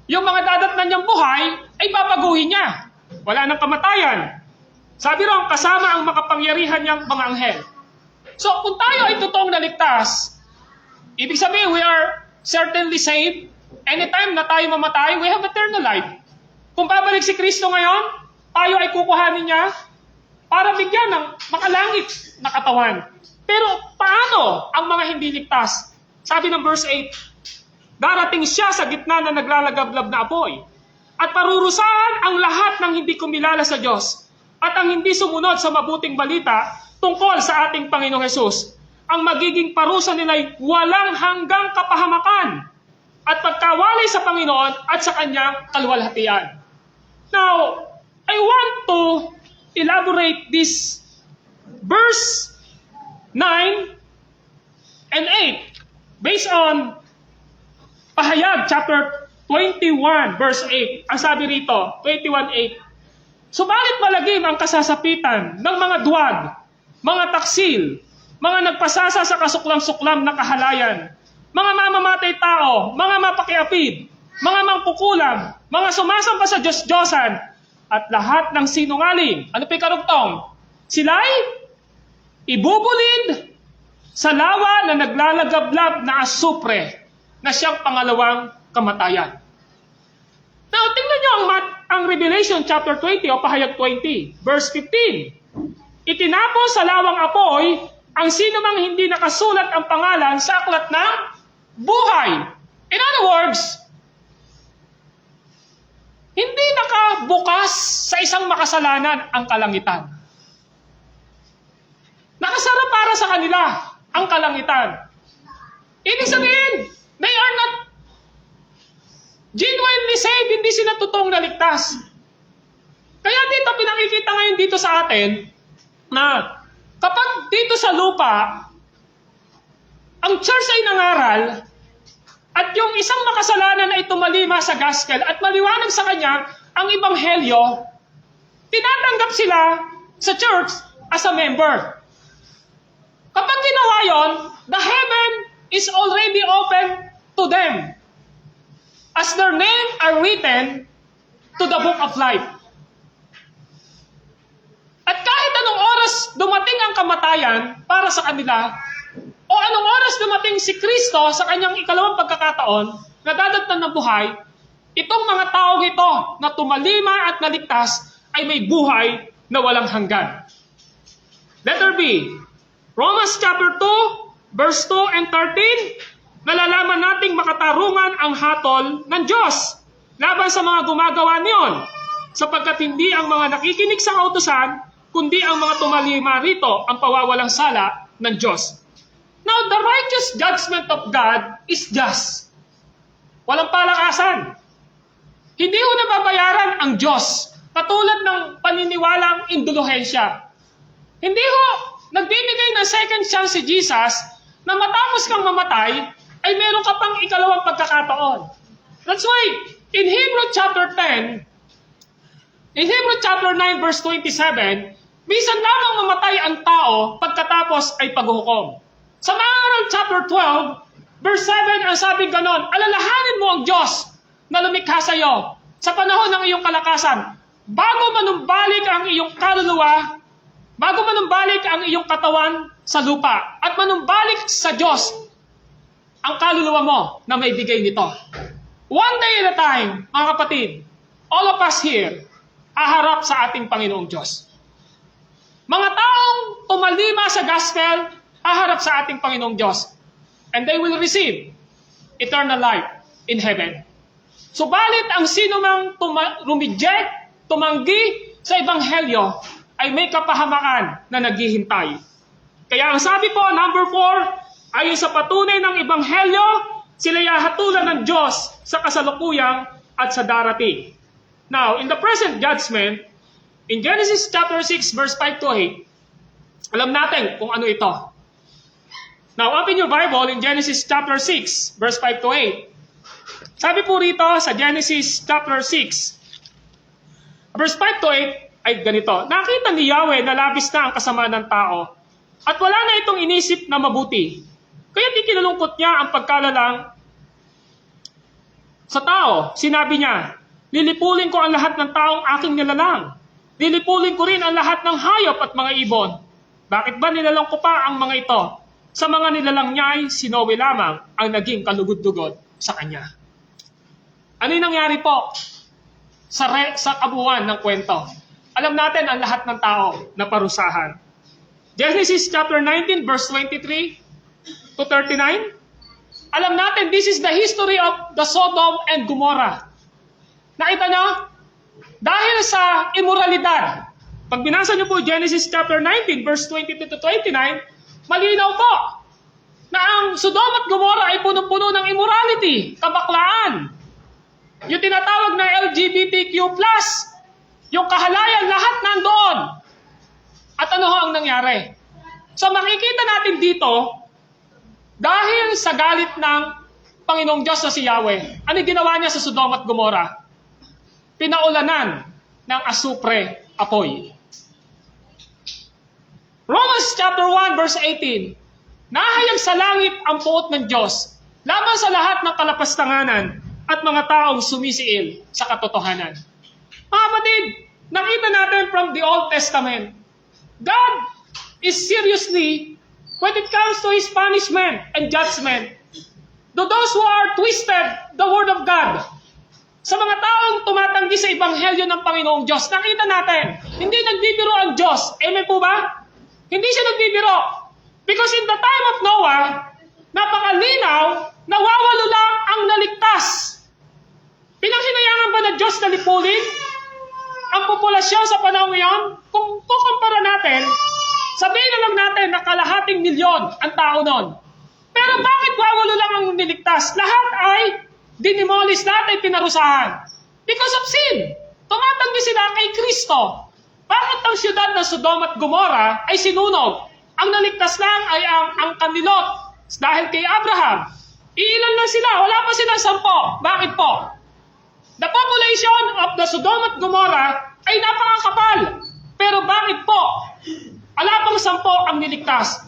yung mga dadatnan niyang buhay, ay babaguhin niya. Wala nang kamatayan. Sabi ron, kasama ang makapangyarihan niyang mga anghel. So, kung tayo ay totoong naligtas, ibig sabihin, we are certainly saved. Anytime na tayo mamatay, we have eternal life. Kung babalik si Kristo ngayon, tayo ay kukuhanin niya para bigyan ng makalangit na katawan. Pero paano ang mga hindi ligtas? Sabi ng verse 8, darating siya sa gitna na naglalagablab na apoy at parurusahan ang lahat ng hindi kumilala sa Diyos at ang hindi sumunod sa mabuting balita tungkol sa ating Panginoong Hesus. Ang magiging parusa nila'y walang hanggang kapahamakan at pagkawalay sa Panginoon at sa kanyang kaluwalhatian. Now, I want to elaborate this verse 9 and 8 based on Pahayag chapter 21 verse 8. Ang sabi rito, 21:8. Subalit malagim ang kasasapitan ng mga duwag, mga taksil, mga nagpasasa sa kasuklam-suklam na kahalayan, mga mamamatay tao, mga mapakiapid, mga mangkukulam, mga sumasamba sa Diyos-Diyosan, at lahat ng sinungaling. Ano pa karugtong? Sila'y ibubulid sa lawa na naglalagablab na asupre na siyang pangalawang kamatayan. Now, tingnan niyo ang Revelation chapter 20 o pahayag 20, verse 15. Itinapos sa lawang apoy ang sino mang hindi nakasulat ang pangalan sa aklat ng buhay. In other words, hindi nakabukas sa isang makasalanan ang kalangitan. Nakasara para sa kanila ang kalangitan. Ibig sabihin, they are not genuinely saved, hindi sila totoong naligtas. Kaya dito, pinakikita ngayon dito sa atin, na kapag dito sa lupa, ang church ay nangaral, at yung isang makasalanan ay tumalima sa gospel at maliwanag sa kanya ang ebanghelyo, tinatanggap sila sa church as a member. Kapag ginawa yon, the heaven is already open to them, as their name are written to the book of life. At kahit anong oras dumating ang kamatayan para sa kanila, o anong oras dumating si Kristo sa kanyang ikalawang pagkakataon na dadatnan ng buhay, itong mga taong ito na tumalima at naligtas ay may buhay na walang hanggan. Letter B, Romans chapter 2, verse 2 and 13, nalalaman nating makatarungan ang hatol ng Diyos laban sa mga gumagawa niyon, sapagkat hindi ang mga nakikinig sa kautusan, kundi ang mga tumalima rito ang pawawalang sala ng Diyos. Now, the righteous judgment of God is just. Walang palakasan. Hindi ho nababayaran ang Diyos, katulad ng paniniwalang indulhensya. Hindi ho nagbibigay ng second chance si Jesus na matapos kang mamatay, ay meron ka pang ikalawang pagkakataon. That's why, in Hebrew chapter 9, verse 27, bisan lamang mamatay ang tao pagkatapos ay paghuhukom. Sa Maaral chapter 12, verse 7, ang sabi ganon, alalahanin mo ang Diyos na lumikha sa iyo sa panahon ng iyong kalakasan, bago manumbalik ang iyong kaluluwa, bago manumbalik ang iyong katawan sa lupa, at manumbalik sa Diyos ang kaluluwa mo na may bigay nito. One day at a time, mga kapatid, all of us here, aharap sa ating Panginoong Diyos. Mga taong tumalima sa gospel, aharap sa ating Panginoong Diyos. And they will receive eternal life in heaven. Subalit ang sino mang rumeject, tumanggi sa Ebanghelyo, ay may kapahamakan na naghihintay. Kaya ang sabi po, number 4, ayon sa patunay ng Ebanghelyo, sila hatulan ng Diyos sa kasalukuyang at sa darating. Now, in the present judgment, in Genesis chapter 6, verse 5 to 8, alam natin kung ano ito. Now, open your Bible in Genesis chapter 6, verse 5 to 8. Sabi po rito sa Genesis chapter 6, verse 5 to 8, ay ganito. Nakita ni Yahweh na labis na ang kasamaan ng tao, at wala na itong inisip na mabuti. Kaya ikinalungkot niya ang pagkalalang sa tao. Sinabi niya, lilipulin ko ang lahat ng taong aking nilalang. Lilipulin ko rin ang lahat ng hayop at mga ibon. Bakit ba nilalang ko pa ang mga ito? Sa mga nilalang niya ay si Noe lamang ang naging kalugod-lugod sa kanya. Ano yung nangyari po sa kabuuan ng kwento? Alam natin ang lahat ng tao na parusahan. Genesis chapter 19 verse 23 to 39. Alam natin, this is the history of the Sodom and Gomorrah. Nakita nyo? Dahil sa immoralidad, pag binasa nyo po Genesis chapter 19 verse 22 to 29, malinaw po na ang Sodom at Gomorrah ay punong-puno ng immorality, kabaklaan. Yung tinatawag na LGBTQ+, yung kahalayan, lahat nandoon. At ano ho ang nangyari? So makikita natin dito, dahil sa galit ng Panginoong Diyos na si Yahweh, ano ginawa niya sa Sodom at Gomorrah? Pinaulanan ng asupre apoy. Romans chapter 1 verse 18. Nahayag sa langit ang puot ng Diyos laban sa lahat ng kalapastanganan at mga taong sumisiil sa katotohanan. Mga kapatid, nakita natin from the Old Testament, God is seriously, when it comes to His punishment and judgment, to those who are twisted the Word of God, sa mga taong tumatanggi sa Ebanghelyo ng Panginoong Diyos, nakita natin, hindi nagbibiro ang Diyos. Amen po ba? Hindi siya nagbibiro. Because in the time of Noah, napakalinaw, nawawalo lang ang naligtas. Pinanghinayangan ba ng Diyos na lipulin ang populasyon sa panahon ngayon? Kung kukumpara natin, sabihin na lang natin na kalahating milyon ang tao nun. Pero bakit wawalo lang ang niligtas? Lahat ay dinimolis, lahat ay pinarusahan. Because of sin. Tumatanggi sila kay Kristo. Bakit ang siyudad ng Sodom at Gomorrah ay sinunog? Ang naligtas lang ay ang kanilot dahil kay Abraham. Iilan lang sila, wala pa silang 10. Bakit po? The population of the Sodom at Gomorrah ay napakakapal. Pero bakit po? Wala pang 10 ang niligtas.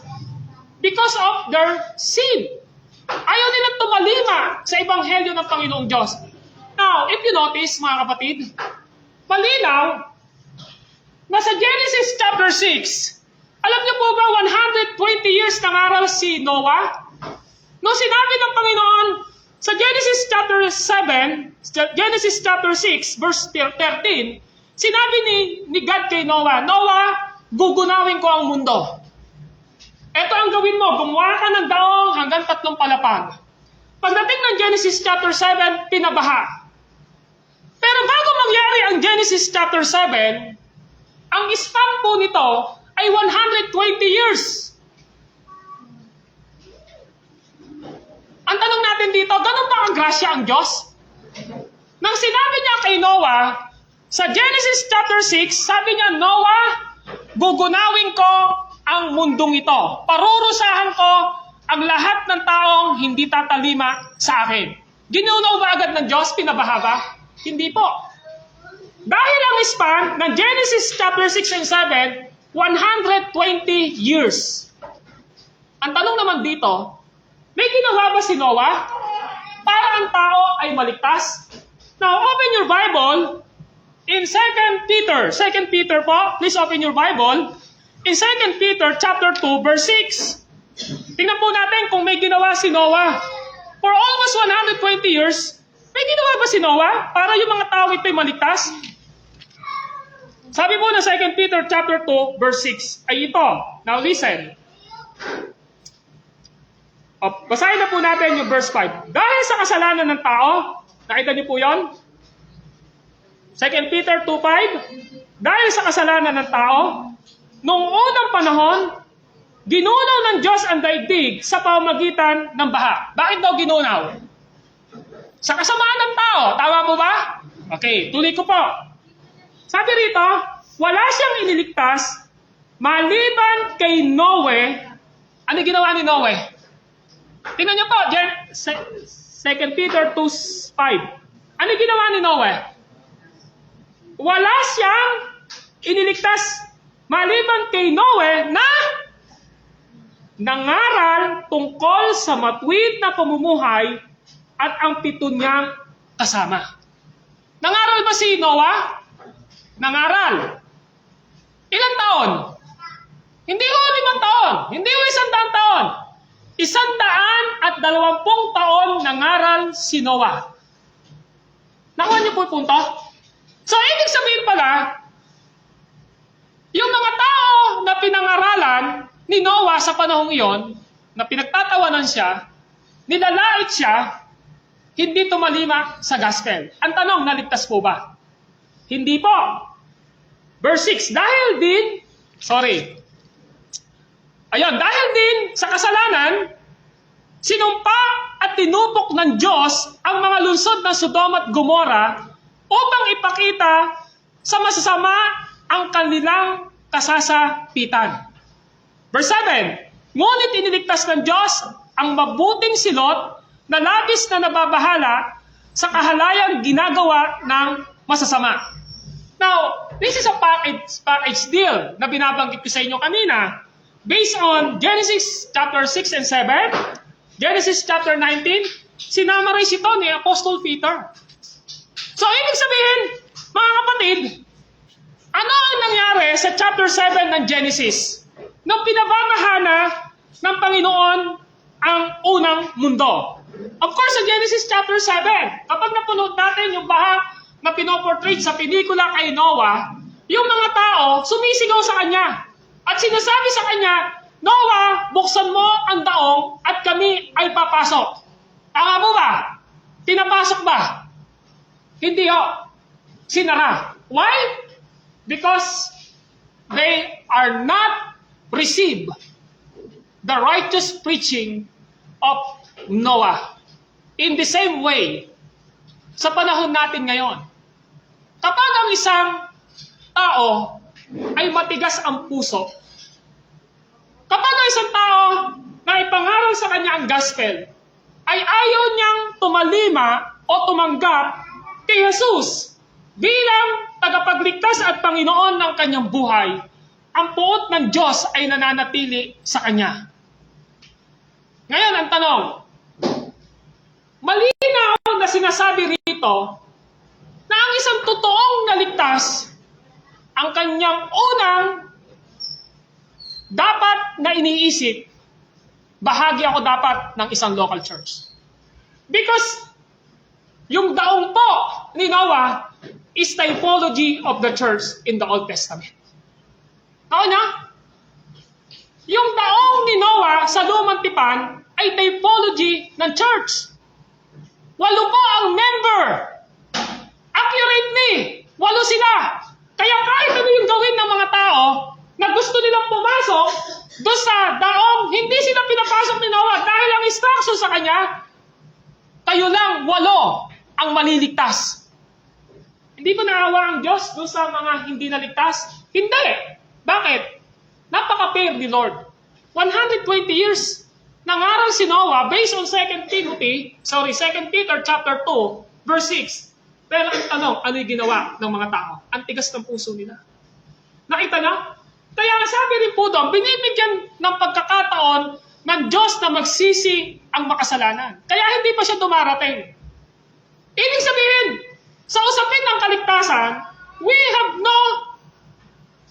Because of their sin. Ayaw nilang tumalima sa Ebanghelyo ng Panginoong Diyos. Now, if you notice, mga kapatid, malinaw, nasa Genesis chapter 6, alam niyo po ba 120 years nangaral si Noah? No, sinabi ng Panginoon sa Genesis chapter 7, Genesis chapter 6, verse 13, sinabi ni God kay Noah, Noah, gugunawin ko ang mundo. Ito ang gawin mo, gumawa ka ng daong hanggang 3 palapag. Pagdating ng Genesis chapter 7, pinabaha. Pero bago mangyari ang Genesis chapter 7, ang span po nito ay 120 years. Ang tanong natin dito, ganun ba ang grasya ang Diyos? Nang sinabi niya kay Noah, sa Genesis chapter 6, sabi niya, Noah, gugunawin ko ang mundong ito. Parurusahan ko ang lahat ng taong hindi tatalima sa akin. Ginunaw ba agad ng Diyos? Pinabaha ba? Hindi po. Dahil ang span ng Genesis chapter 6 and 7, 120 years. Ang tanong naman dito, may ginawa ba si Noah para ang tao ay maligtas? Now, open your Bible in 2 Peter. 2 Peter po, please open your Bible. In 2 Peter chapter 2, verse 6. Tingnan po natin kung may ginawa si Noah. For almost 120 years, may ginawa ba si Noah para yung mga tao ito'y maligtas? Sabi po na 2 Peter chapter 2, verse 6 ay ito. Now listen. Basahin na po natin yung verse 5. Dahil sa kasalanan ng tao, nakita niyo po yon? 2 Peter 2:5. Dahil sa kasalanan ng tao, noong unang panahon, ginunaw ng Diyos ang daigdig sa pamamagitan ng baha. Bakit daw ginunaw? Sa kasamaan ng tao. Tama po ba? Okay, tuloy ko po. Sabi rito, wala siyang iniligtas maliban kay Noe. Ano ginawa ni Noe? Tingnan niyo po, 2 Peter 2:5. Ano ginawa ni Noe? Wala siyang iniligtas maliban kay Noe na nangaral tungkol sa matuwid na pamumuhay at ang 7 niyang kasama. Nangaral ba si Noah? Nangaral. Ilang taon? Hindi ho 5 taon. Hindi ho 100 taon. 120 taon nangaral si Noah. Nakuha niyo po yung punto? So, ibig sabihin pala, yung mga tao na pinangaralan ni Noah sa panahong iyon, na pinagtatawanan siya, nilalait siya, hindi tumalima sa gospel. Ang tanong, naligtas po ba? Hindi po. Verse 6, dahil din sa kasalanan, sinumpa at tinupok ng Diyos ang mga lungsod ng Sodom at Gomorrah upang ipakita sa masasama ang kanilang kasasapitan. Verse 7, ngunit iniligtas ng Diyos ang mabuting silot na labis na nababahala sa kahalayang ginagawa ng masasama. Now, This is a package deal na binabanggit ko sa inyo kanina. Based on Genesis chapter 6 and 7, Genesis chapter 19, sinamarize ito ni Apostle Peter. So, ibig sabihin, mga kapatid, ano ang nangyari sa chapter 7 ng Genesis? Nung pinababahana ng Panginoon ang unang mundo. Of course, sa Genesis chapter 7, kapag napunod natin yung baha na pinoportrait sa pelikula kay Noah, yung mga tao sumisigaw sa kanya. At sinasabi sa kanya, Noah, buksan mo ang daong at kami ay papasok. Tama mo ba? Pinapasok ba? Hindi ho. Sinara. Why? Because they are not received the righteous preaching of Noah. In the same way, sa panahon natin ngayon, kapag ang isang tao ay matigas ang puso, kapag ang isang tao na ipangaral sa kanya ang gospel, ay ayaw niyang tumalima o tumanggap kay Jesus bilang tagapagligtas at Panginoon ng kanyang buhay, ang puot ng Diyos ay nananatili sa kanya. Ngayon, ang tanong, malinaw na sinasabi rito na ang isang totoong naligtas, ang kanyang unang dapat na iniisip, bahagi ako dapat ng isang local church. Because yung daong po ni Noah is typology of the church in the Old Testament. Oo na? Yung daong ni Noah sa Lumang Tipan ay typology ng church. 8 po ang member. Accurately, 8 sila. Kaya kahit ano yung gawin ng mga tao na gusto nilang pumasok doon sa daong, hindi sila pinapasok ni Noah dahil ang instruction sa kanya, kayo lang 8 ang maliligtas. Hindi ba naawa ang Diyos doon sa mga hindi naligtas? Hindi. Bakit? Napaka-fair ni Lord. 120 years nangaral si Noah based on 2 Peter chapter 2, verse 6. Pero ang tanong, ano yung ginawa ng mga tao? Ang tigas ng puso nila. Nakita na? Kaya sabi rin po doon, binibigyan ng pagkakataon ng Diyos na magsisi ang makasalanan. Kaya hindi pa siya dumarating. Ibig sabihin, sa usapin ng kaligtasan, we have no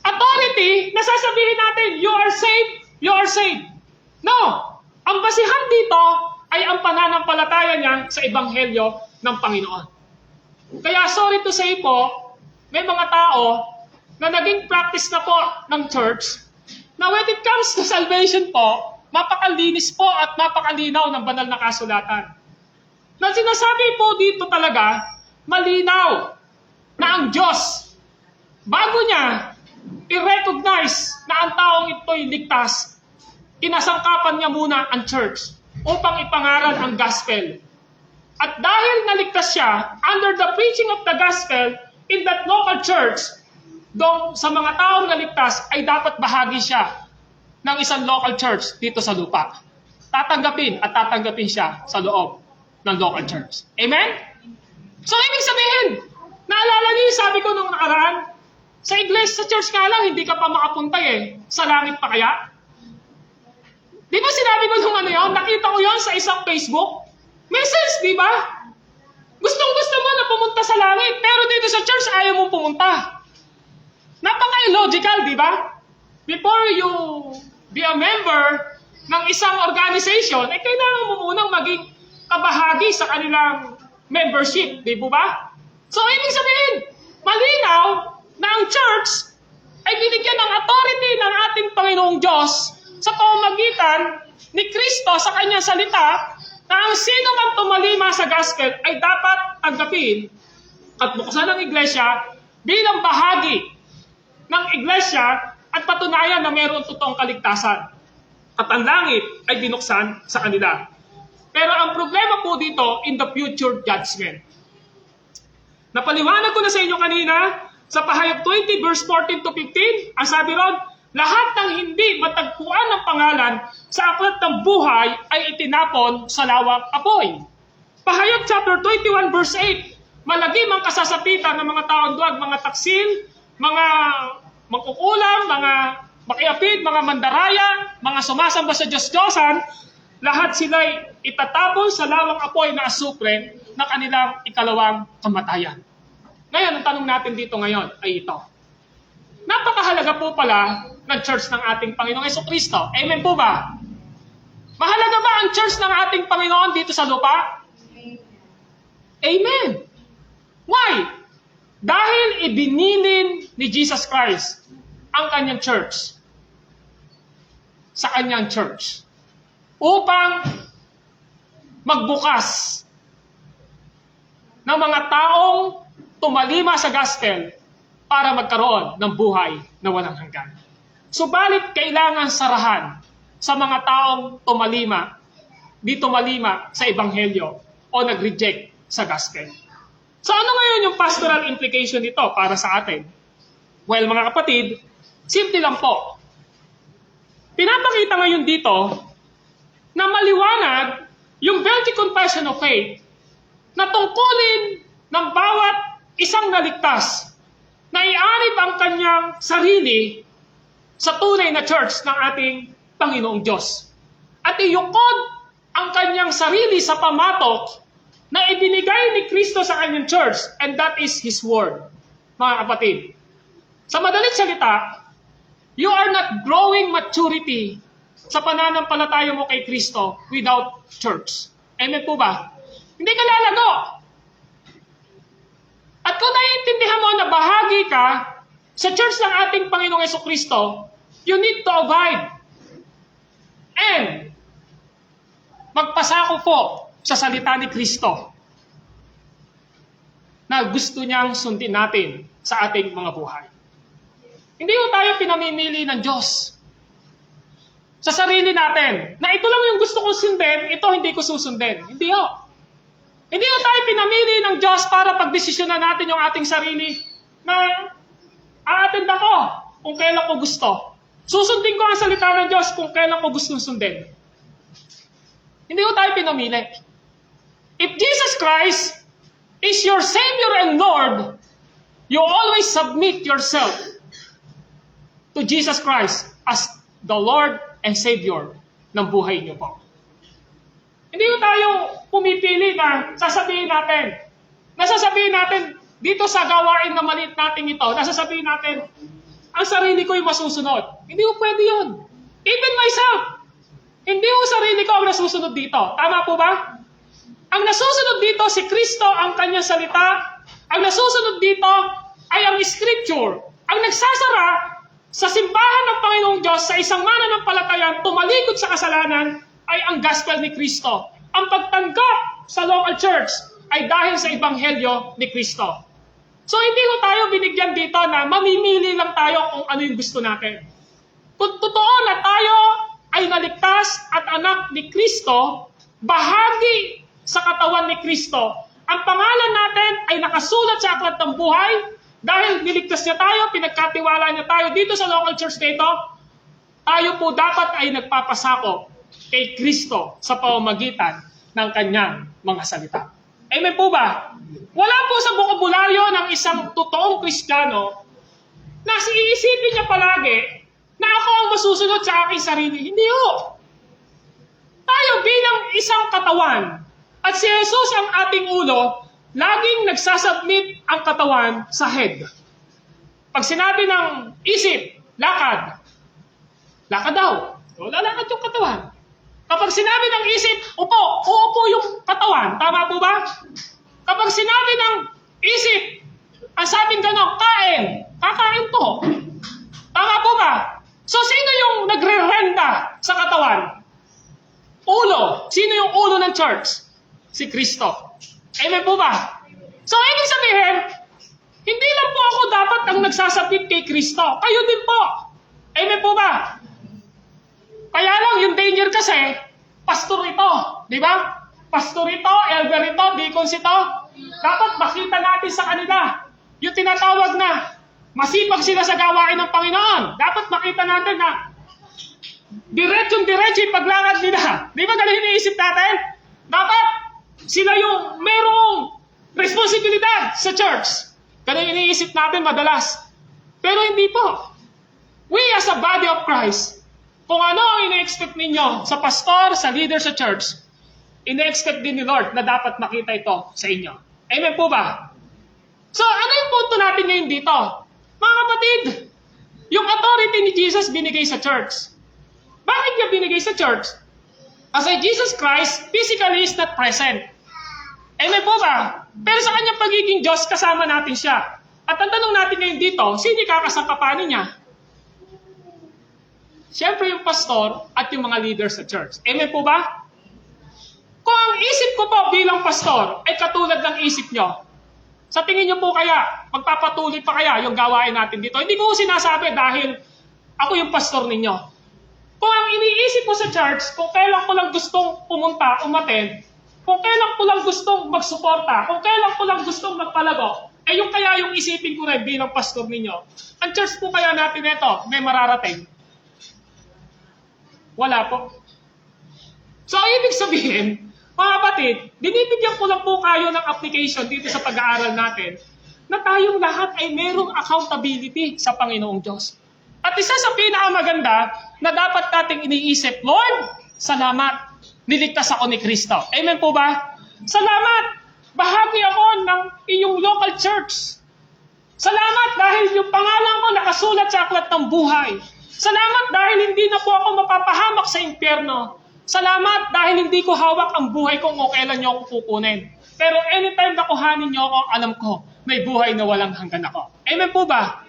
authority na sasabihin natin, you are saved, you are saved. No. Ang basihan dito ay ang pananampalataya niya sa Ebanghelyo ng Panginoon. Kaya sorry to say po, may mga tao na naging practice na po ng church na when it comes to salvation po, mapakalinis po at mapakalinaw ng banal na kasulatan. Na sinasabi po dito talaga, malinaw na ang Diyos, bago niya i-recognize na ang taong ito'y ligtas, inasangkapan niya muna ang church upang ipangaral ang gospel. At dahil naligtas siya, under the preaching of the gospel in that local church, doon sa mga taong naligtas ay dapat bahagi siya ng isang local church dito sa lupa. Tatanggapin siya sa loob ng local church. Amen? So, ibig sabihin, naalala niyo, sabi ko nung nakaraan, sa iglesia, sa church nga lang, hindi ka pa makapunta eh. Sa langit pa kaya? Di ba sinabi ko nung ano yun? Nakita ko yun sa isang Facebook. May sense, di ba? Gustong-gusto mo na pumunta sa langit, pero dito sa church, ayaw mong pumunta. Napaka-illogical, di ba? Before you be a member ng isang organization, eh kailangan mo munang maging kabahagi sa kanilang membership, di ba? So, ibig sabihin, malinaw na ang church ay binigyan ng authority ng ating Panginoong Diyos sa pamamagitan ni Kristo sa kanyang salita na ang sino man tumalima sa gospel ay dapat tanggapin at buksan ng iglesia bilang bahagi ng iglesia at patunayan na mayroon totoong kaligtasan. At ang langit ay binuksan sa kanila. Pero ang problema po dito in the future judgment. Napaliwanag ko na sa inyo kanina sa Pahayag 20 verse 14 to 15, ang sabi ron, lahat ng hindi matagpuan ng pangalan sa aklat ng buhay ay itinapon sa lawak apoy. Pahayag chapter 21 verse 8, malagim ang kasasapitan ng mga taong duwag, mga taksil, mga mangkukulam, mga makiapid, mga mandaraya, mga sumasamba sa Diyos-Diyosan, lahat sila'y itatapon sa lawang apoy na asupre na kanilang ikalawang kamatayan. Ngayon, ang tanong natin dito ngayon ay ito. Napakahalaga po pala ng church ng ating Panginoong Jesucristo. Amen po ba? Mahalaga ba ang church ng ating Panginoon dito sa lupa? Amen. Why? Dahil ibinilin ni Jesus Christ ang kanyang church sa kanyang church upang magbukas ng mga taong tumalima sa gospel para magkaroon ng buhay na walang hanggan. Subalit kailangan sarahan sa mga taong di tumalima sa ebanghelyo o nag-reject sa gospel. So ano ngayon yung pastoral implication nito para sa atin? Well, mga kapatid, simple lang po. Pinapakita ngayon dito na maliwanag yung Belgic Confession of Faith na tungkulin ng bawat isang naligtas na ianib ang kanyang sarili sa tunay na church ng ating Panginoong Diyos. At iyukod ang kanyang sarili sa pamatok na ibinigay ni Kristo sa kanyang church, and that is His Word. Mga kapatid, sa madaling salita, you are not growing maturity sa pananampalataya mo kay Kristo without church. Amen po ba? Hindi ka lalago. At kung naiintindihan mo na bahagi ka sa church ng ating Panginoong Jesucristo, you need to abide and magpasako po sa salita ni Kristo na gusto niyang sundin natin sa ating mga buhay. Hindi po tayo pinamimili ng Diyos sa sarili natin na ito lang yung gusto kong sundin, ito hindi ko susundin. Hindi ho. Hindi po tayo pinamili ng Diyos para pagdesisyonan natin yung ating sarili na a-attend ako kung kailan ko gusto. Susundin ko ang salita ng Diyos kung kailan ko gustong sundin. Hindi ko tayo pinamili. If Jesus Christ is your Savior and Lord, you always submit yourself to Jesus Christ as the Lord and Savior ng buhay niyo po. Hindi ko tayo pumipili na sasabihin natin dito sa gawain na maliit natin ito, nasasabihin natin, ang sarili ko yung masusunod. Hindi ko pwede yun. Even myself, hindi ko sarili ko ang nasusunod dito. Tama po ba? Ang nasusunod dito, si Kristo, ang kanyang salita. Ang nasusunod dito ay ang Scripture. Ang nagsasara sa simbahan ng Panginoong Diyos sa isang mananampalatayang tumalikod sa kasalanan ay ang gospel ni Kristo. Ang pagtanggap sa local church ay dahil sa ebanghelyo ni Kristo. So hindi ko tayo binigyan dito na mamimili lang tayo kung ano yung gusto natin. Kung totoo na tayo ay naligtas at anak ni Kristo, bahagi sa katawan ni Kristo, ang pangalan natin ay nakasulat sa aklat ng buhay dahil niligtas niya tayo, pinagkatiwala niya tayo dito sa local church dito, tayo po dapat ay nagpapasakop kay Kristo sa pamamagitan ng kanyang mga salita. Amen po ba? Wala po sa bokabularyo ng isang totoong Kristiyano na iisipin niya palagi na ako ang masusunod sa aking sarili. Hindi ho. Tayo bilang isang katawan at si Jesus ang ating ulo, laging nagsasubmit ang katawan sa head. Pag sinabi ng isip, lakad daw. So, lalakad yung katawan. Kapag sinabi ng isip, uupo yung katawan. Tama po ba? Kapag sinabi ng isip, ang sabing gano'n, kakain po. Tama po ba? So, sino yung nagre-renda sa katawan? Ulo. Sino yung ulo ng church? Si Kristo. Amen po ba? So, ibig sabihin, hindi lang po ako dapat ang nagsasabit kay Kristo. Kayo din po. Amen po ba? Kaya lang, yung danger kasi, pastor ito. Di ba? Pastor ito, elder ito, deacons ito. Dapat makita natin sa kanila. Yung tinatawag na masipag sila sa gawain ng Panginoon. Dapat makita natin na diretso yung paglakad nila. Di ba ganun iniisip natin? Dapat sila yung merong responsibilidad sa church. Ganun iniisip natin madalas. Pero hindi po. We as a body of Christ, kung ano ang ina-expect ninyo sa pastor, sa leader sa church, ina-expect din ni Lord na dapat makita ito sa inyo. Amen po ba? So, ano yung punto natin ngayon dito? Mga kapatid, yung authority ni Jesus binigay sa church. Bakit niya binigay sa church? Kasi Jesus Christ physically is not present. Amen po ba? Pero sa kanyang pagiging Diyos, kasama natin siya. At ang tanong natin ngayon dito, sino kakasangkapanin niya? Siyempre yung pastor at yung mga leader sa church. Amen po ba? Kung ang isip ko po bilang pastor ay katulad ng isip nyo, sa tingin nyo po kaya, magpapatuloy pa kaya yung gawain natin dito? Hindi ko sinasabi dahil ako yung pastor ninyo. Kung ang iniisip ko sa church, kung kailan ko lang gustong pumunta, umattend, kung kailan ko lang gustong magsuporta, kung kailan ko lang gustong magpalago, yung kaya yung isipin ko rin bilang pastor ninyo. Ang church po kaya natin ito, may mararating. Wala po. So, ibig sabihin, mga kapatid, binibigyan ko lang po kayo ng application dito sa pag-aaral natin na tayong lahat ay merong accountability sa Panginoong Diyos. At isa sa pinakamaganda na dapat nating iniisip, Lord, salamat, niligtas ako ni Kristo. Amen po ba? Salamat, bahagi ako ng iyong local church. Salamat dahil yung pangalan ko nakasulat sa aklat ng buhay. Salamat dahil hindi na po ako mapapahamak sa impyerno. Salamat dahil hindi ko hawak ang buhay ko kung kailan niyo ako kukunin. Pero anytime na kuhanin niyo ako, alam ko, may buhay na walang hanggan ako. Amen po ba?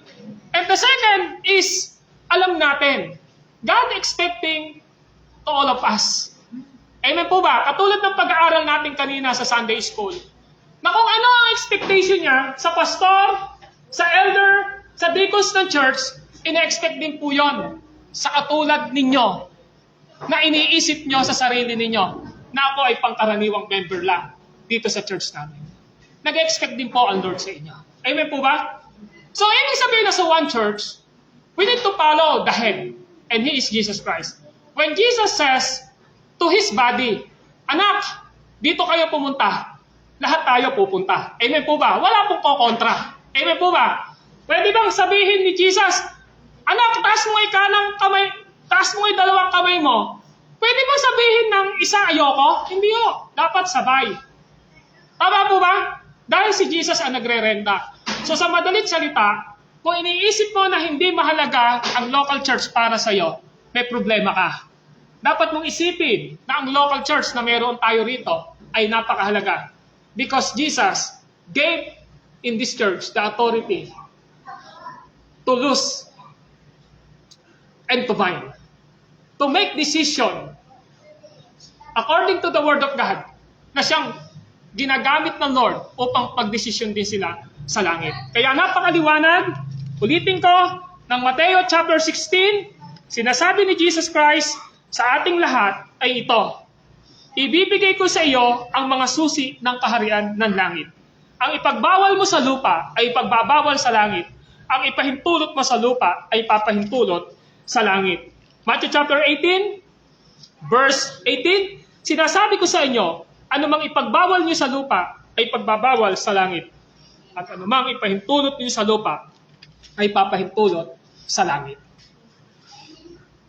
And the second is, alam natin, God expecting to all of us. Amen po ba? Katulad ng pag-aaral natin kanina sa Sunday School, na kung ano ang expectation niya sa pastor, sa elder, sa deacons ng church, ina-expect din po yon sa katulad ninyo na iniisip nyo sa sarili ninyo na ako ay pangkaraniwang member lang dito sa church namin. Nag-expect din po ang Lord sa inyo. Amen po ba? So, ibig sabihin na sa one church, we need to follow the head, and He is Jesus Christ. When Jesus says to His body, anak, dito kayo pumunta, lahat tayo pupunta. Amen po ba? Wala pong kokontra. Amen po ba? Pwede bang sabihin ni Jesus, anak, taas mo yung kanang kamay, taas mo yung dalawang kamay mo. Pwede ba sabihin ng isa ayoko? Hindi ho. Dapat sabay. Tama po ba? Dahil si Jesus ang nagre-renta. So sa madalit salita, kung iniisip mo na hindi mahalaga ang local church para sa'yo, may problema ka. Dapat mong isipin na ang local church na meron tayo rito ay napakahalaga. Because Jesus gave in this church the authority to lose and to bind. To make decision according to the Word of God na siyang ginagamit ng Lord upang pagdesisyon din sila sa langit. Kaya napakaliwanag, ulitin ko, ng Mateo chapter 16, sinasabi ni Jesus Christ sa ating lahat ay ito, ibibigay ko sa iyo ang mga susi ng kaharian ng langit. Ang ipagbawal mo sa lupa ay ipagbabawal sa langit. Ang ipahintulot mo sa lupa ay papahintulot sa langit. Matthew chapter 18, verse 18, sinasabi ko sa inyo, anumang ipagbawal niyo sa lupa ay pagbabawal sa langit. At anumang ipahintulot niyo sa lupa ay papahintulot sa langit.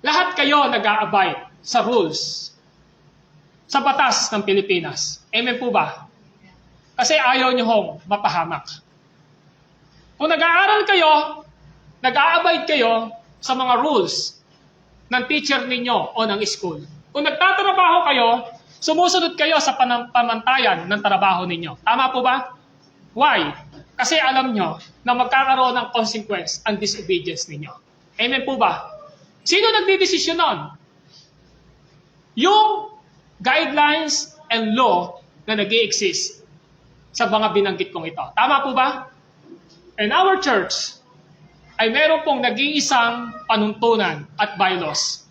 Lahat kayo nag-a-abide sa rules, sa batas ng Pilipinas. Amen po ba? Kasi ayaw niyo hong mapahamak. Kung nag-aaral kayo, nag-a-abide kayo sa mga rules ng teacher ninyo o ng school. Kung nagtatrabaho kayo, sumusunod kayo sa pamantayan ng trabaho ninyo. Tama po ba? Why? Kasi alam nyo na magkakaroon ng consequence ang disobedience ninyo. Amen po ba? Sino nagdidesisyon nun? Yung guidelines and law na nag-i-exist sa mga binanggit kong ito. Tama po ba? And our church ay meron pong nag-iisang panuntunan at bylaws.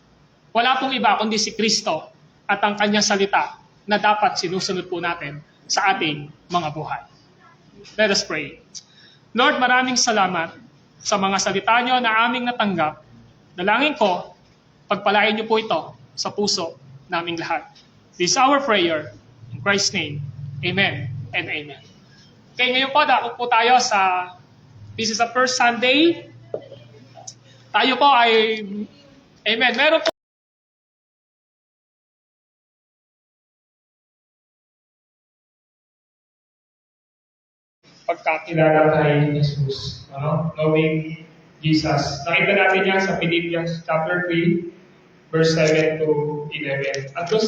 Wala pong iba kundi si Kristo at ang kanyang salita na dapat sinusunod po natin sa ating mga buhay. Let us pray. Lord, maraming salamat sa mga salita nyo na aming natanggap. Dalangin ko, pagpalain nyo po ito sa puso naming lahat. This is our prayer. In Christ's name, amen and amen. Okay, ngayon po, dako po tayo sa, this is the first Sunday tayo po ay, amen, meron po pagkakilala kay Jesus, ano? Knowing Jesus. Nakita natin yan sa Philippians chapter 3, verse 7 to 11. At doon